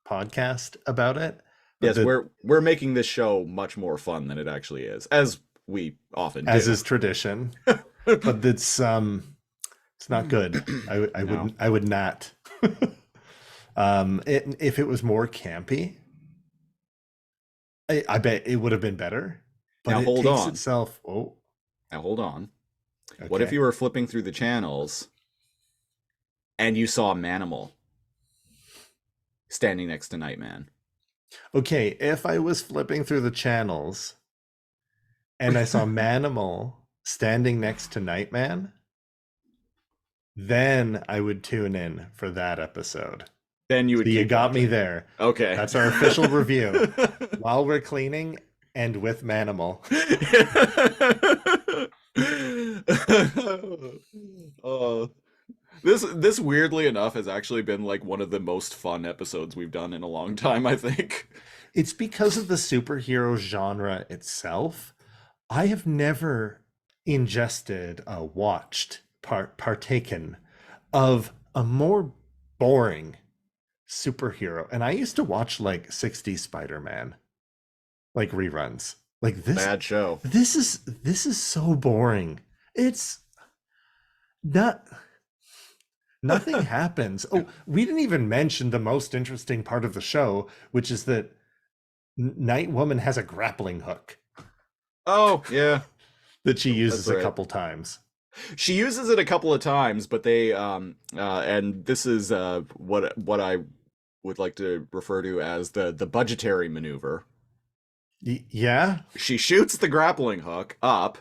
podcast about it. But Yes, we're making this show much more fun than it actually is, as we often do. As is tradition. But it's not good. I would not. If it was more campy, I bet it would have been better. But Now, it hold takes on. itself. Now hold on. Okay. What if you were flipping through the channels and you saw Manimal standing next to Nightman? Okay, if I was flipping through the channels and I saw Manimal standing next to Nightman, then I would tune in for that episode. Then you would. So you keep got watching. me there. Okay. That's our official review. While we're cleaning and with Manimal. This weirdly enough has actually been like one of the most fun episodes we've done in a long time, I think. It's because of the superhero genre itself. I have never ingested, watched, partaken of a more boring superhero. And I used to watch like 60s Spider-Man, like reruns. Like this Bad show. This is so boring. It's not. Nothing happens. Oh, we didn't even mention the most interesting part of the show, which is that Nightwoman has a grappling hook Oh, yeah. that she uses That's right. a couple times. She uses it a couple of times, but they and this is what I would like to refer to as the budgetary maneuver. Yeah. She shoots the grappling hook up.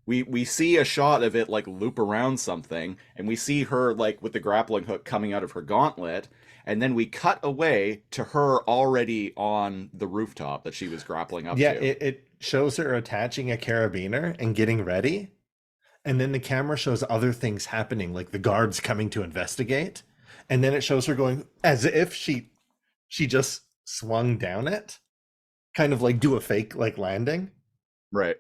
We see a shot of it like loop around something, and we see her like with the grappling hook coming out of her gauntlet, and then we cut away to her already on the rooftop that she was grappling up Yeah, to. it shows her attaching a carabiner and getting ready. and then the camera shows other things happening, like the guards coming to investigate, and then it shows her going as if she just swung down it, kind of like do a fake like landing, Right.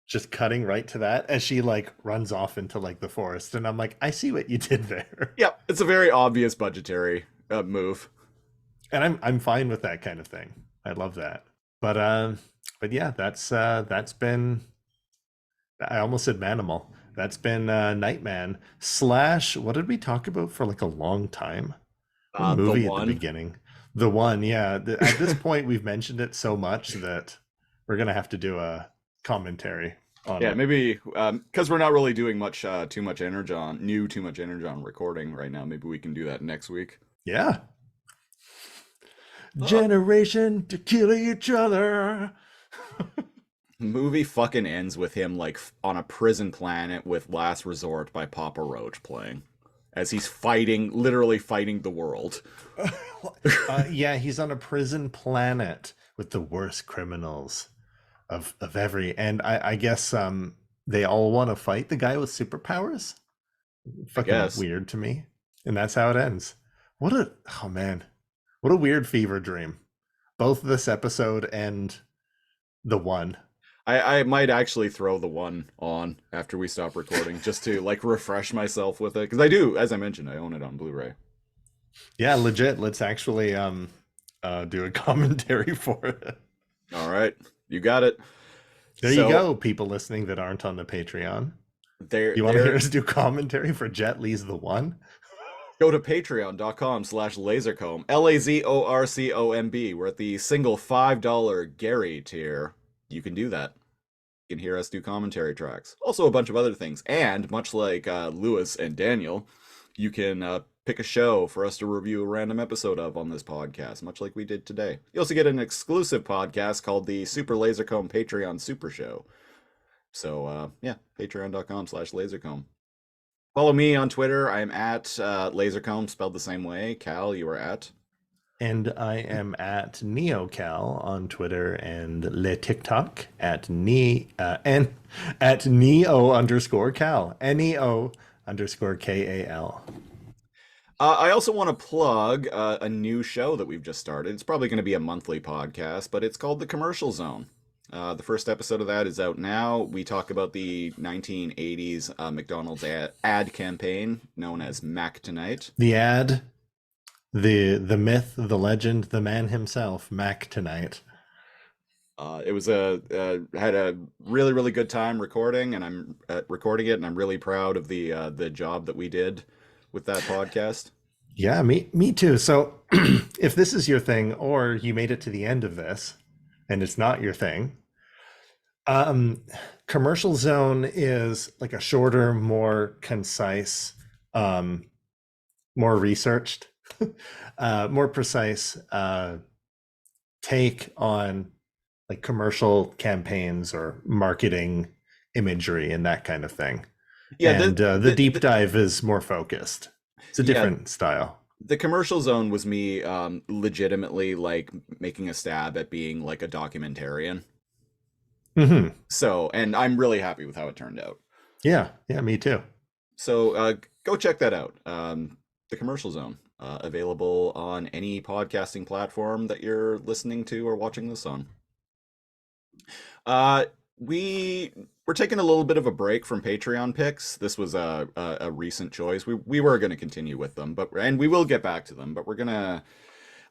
just cutting right to that as she like runs off into like the forest. And I'm like, I see what you did there. Yep. It's a very obvious budgetary move. And I'm fine with that kind of thing. I love that. But yeah, that's been, I almost said Manimal. That's been Nightman slash, what did we talk about for like a long time? What The movie at the One. begining? The One, yeah. At this point, we've mentioned it so much that we're gonna have to do a commentary on Yeah, it. maybe because we're not really doing much too much energy on recording right now. Maybe we can do that next week. Yeah. Generation to kill each other. Movie fucking ends with him like on a prison planet with Last Resort by Papa Roach playing as he's fighting, literally fighting the world. Yeah, he's on a prison planet with the worst criminals of every, and I guess they all want to fight the guy with superpowers. Fucking guess. weird to me. And that's how it ends. What a oh man. What a weird fever dream. Both this episode and the one. I might actually throw The One on after we stop recording just to like refresh myself with it because I do, as I mentioned, I own it on Blu-ray. Yeah, legit. Let's actually do a commentary for it. All right, you got it. There So, you go, people listening that aren't on the Patreon. There, You want to hear us do commentary for Jet Li's The One? Go to patreon.com/lasercomb, LAZORCOMB. We're at the single $5 Gary tier. You can do that. You can hear us do commentary tracks. Also a bunch of other things. And much like Lewis and Daniel, you can pick a show for us to review a random episode of on this podcast, much like we did today. You also get an exclusive podcast called the Super Lasercomb Patreon Super Show. So, yeah, patreon.com/lasercomb. Follow me on Twitter. I am at Lasercomb, spelled the same way. Cal, you are at. And I am at NeoCal on Twitter and Le TikTok at and at Neo_Cal. NEO_KAL. I also want to plug a new show that we've just started. It's probably going to be a monthly podcast, but it's called The Commercial Zone. The first episode of that is out now. We talk about the 1980s McDonald's ad campaign known as Mac Tonight. The ad, the myth, the legend, the man himself, Mac Tonight. It was had a really, really good time recording, and I'm recording it, and I'm really proud of the job that we did with that podcast. Yeah, me too. So if this is your thing, or you made it to the end of this and it's not your thing, Commercial Zone is like a shorter, more concise, more researched, more precise take on like commercial campaigns or marketing imagery and that kind of thing. Yeah, And the deep dive is more focused. It's a different style. The Commercial Zone was me legitimately like making a stab at being like a documentarian. Mm-hmm. So, and I'm really happy with how it turned out. Yeah, me too. So go check that out. The Commercial Zone, available on any podcasting platform that you're listening to or watching this on. We're taking a little bit of a break from Patreon picks. This was a recent choice. We were going to continue with them, and we will get back to them. But we're gonna,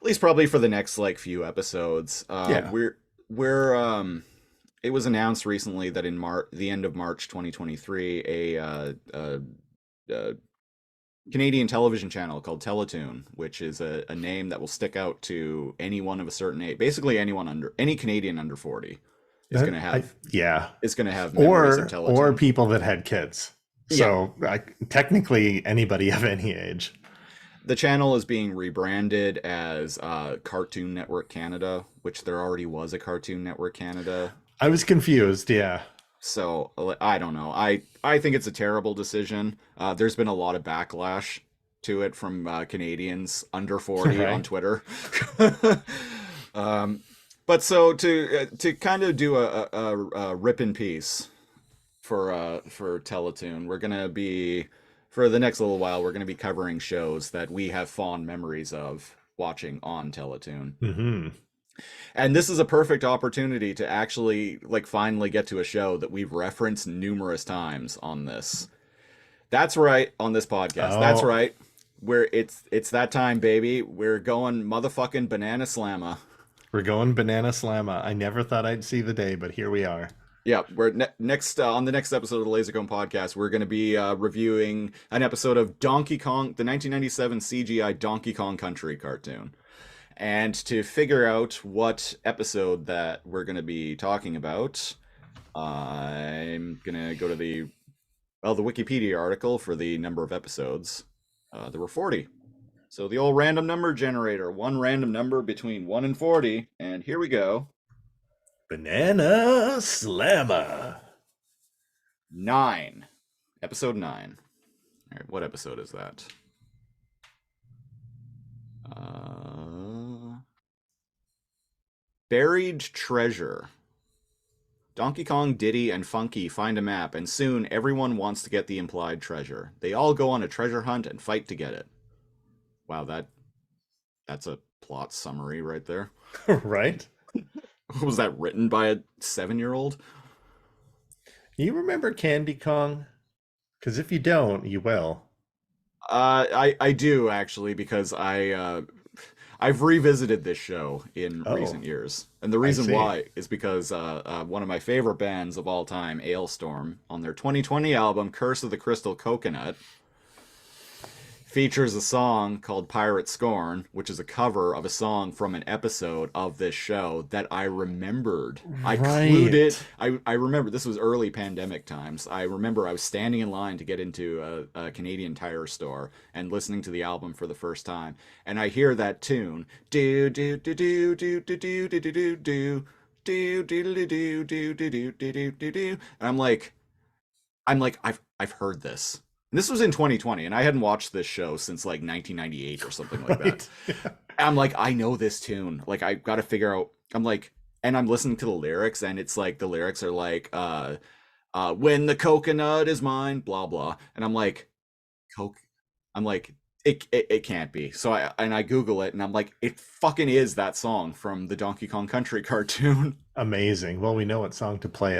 at least probably for the next like few episodes. We're it was announced recently that in the end of March 2023, a Canadian television channel called Teletoon, which is a name that will stick out to anyone of a certain age, basically any Canadian under 40. Is going to have memories of Teletoon. Or people that had kids. So technically anybody of any age. The channel is being rebranded as Cartoon Network Canada, which there already was a Cartoon Network Canada. I was confused, yeah. So I don't know. I think it's a terrible decision. There's been a lot of backlash to it from Canadians under 40 on Twitter. But so to kind of do a rip in peace for Teletoon. We're gonna be for the next little while. We're gonna be covering shows that we have fond memories of watching on Teletoon. Mm-hmm. And this is a perfect opportunity to actually like finally get to a show that we've referenced numerous times on this. That's right, on this podcast. That's Oh, right. Where it's that time, baby. We're going motherfucking banana slammer. we're going Banana Slamma. I never thought I'd see the day, but here we are. Yeah, we're next on the next episode of the Lasercomb podcast. We're going to be reviewing an episode of Donkey Kong, the 1997 CGI Donkey Kong Country cartoon. And to figure out what episode that we're going to be talking about, I'm going to go to the Wikipedia article for the number of episodes. There were 40. So the old random number generator, one random number between 1 and 40, and here we go. Banana Slamma. 9. Episode 9. All right, what episode is that? Buried Treasure. Donkey Kong, Diddy, and Funky find a map, and soon everyone wants to get the implied treasure. They all go on a treasure hunt and fight to get it. Wow, that's a plot summary right there. Right? Was that written by a 7-year-old? You remember Candy Kong? Because if you don't, you will. I do actually because I've revisited this show in Oh, recent years, and the I reason see. why is because one of my favorite bands of all time, Ailstorm, on their 2020 album "Curse of the Crystal Coconut," features a song called Pirate Scorn, which is a cover of a song from an episode of this show that I remembered. I clued it. I remember this was early pandemic times. I remember I was standing in line to get into a Canadian Tire store and listening to the album for the first time. And I hear that tune. Do do do do do do do do do do do do do do do do do do do do. And I'm like I've heard this. And this was in 2020, and I hadn't watched this show since like 1998 or something like that. Right. And I'm like, I know this tune. Like, I got to figure out. I'm like, and I'm listening to the lyrics, and it's like the lyrics are like, when the coconut is mine, blah blah. And I'm like, coke. I'm like, it can't be. So I Google it, and I'm like, it fucking is that song from the Donkey Kong Country cartoon Amazing. Well, we know what song to play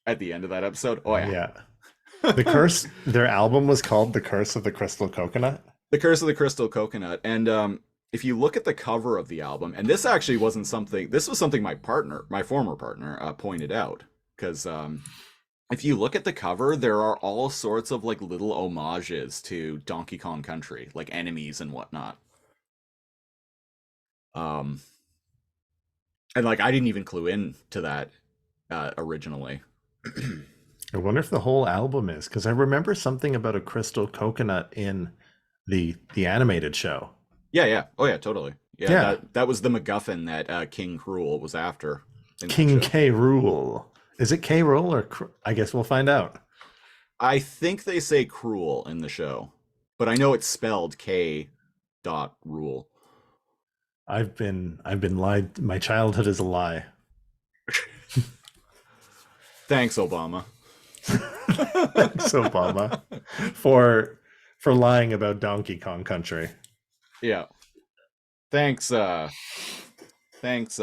at the end of that episode. Oh yeah. Yeah. The Curse, their album was called The Curse of the Crystal Coconut. The Curse of the Crystal Coconut. And if you look at the cover of the album, and this actually wasn't something, this was something my former partner, pointed out. Because if you look at the cover, there are all sorts of like little homages to Donkey Kong Country, like enemies and whatnot. And like I didn't even clue in to that originally. I wonder if the whole album is, because I remember something about a crystal coconut in the animated show. Yeah. Oh yeah, totally. Yeah, Yeah. that was the MacGuffin that King Cruel was after. In that King show. K. Rool. Is it K. Rool or I guess we'll find out. I think they say cruel in the show, but I know it's spelled K. Rule. I've been lied. My childhood is a lie. Thanks, Obama. Thanks, Obama, for lying about Donkey Kong Country. Yeah. Thanks, thanks,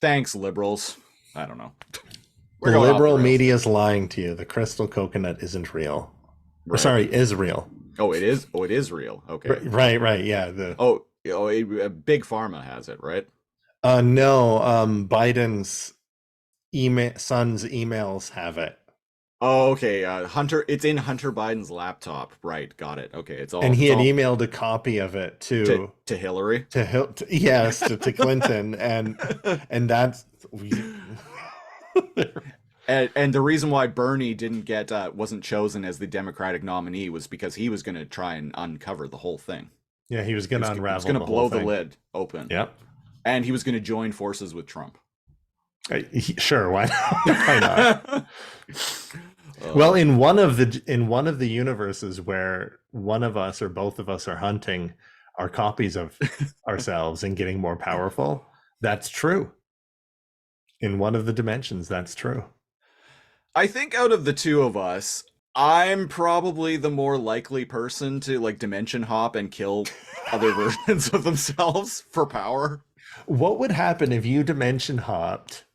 thanks, liberals. I don't know. We're The going off liberal the rails. media's lying to you. The crystal coconut isn't real. Or Right. sorry, is real. Oh, it is. Oh, it is real. Okay. Right. Yeah. The Big Pharma has it, right? no. Biden's son's emails have it, Oh, okay. Hunter. It's in Hunter Biden's laptop. Right. Got it. Okay. It's all. and he it's had all emailed a copy of it to Hillary. yes to Clinton, and that's And the reason why Bernie didn't get wasn't chosen as the Democratic nominee was because he was going to try and uncover the whole thing. yeah, he was going to He was unravel. going to the blow whole the thing. lid open. Yep. And he was going to join forces with Trump. Sure, why not? Why not? Well, in one of the universes where one of us or both of us are hunting our copies of ourselves and getting more powerful, that's true. In one of the dimensions, that's true. I think out of the two of us, I'm probably the more likely person to like dimension hop and kill other versions of themselves for power. What would happen if you dimension hopped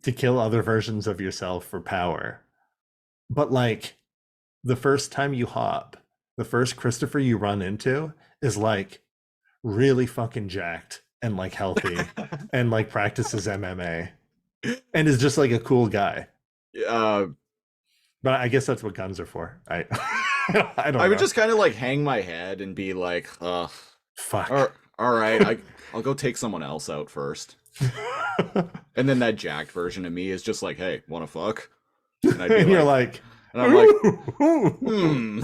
to kill other versions of yourself for power? But like the first time you hop, the first Christopher you run into is like really fucking jacked and like healthy and like practices MMA and is just like a cool guy. But I guess that's what guns are for. I I don't know. I would just kind of like hang my head and be like, fuck. all right, I'll go take someone else out first. And then that jacked version of me is just like, hey, wanna fuck? And I'd be And you're like, and I'm like, hmm.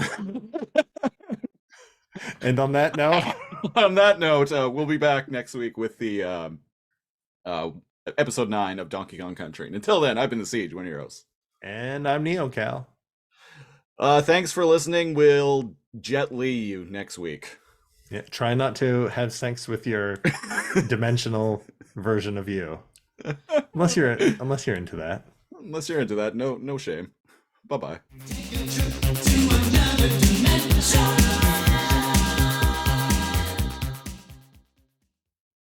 And on that note, On that note, we'll be back next week with the episode 9 of Donkey Kong Country. And until then, I've been the Siege, one of your hosts. and I'm NeoCal. Thanks for listening. We'll jet lee you next week. Yeah, try not to have sex with your dimensional version of you, unless you're into that. Unless you're into that, no shame. Bye bye. To another dimension.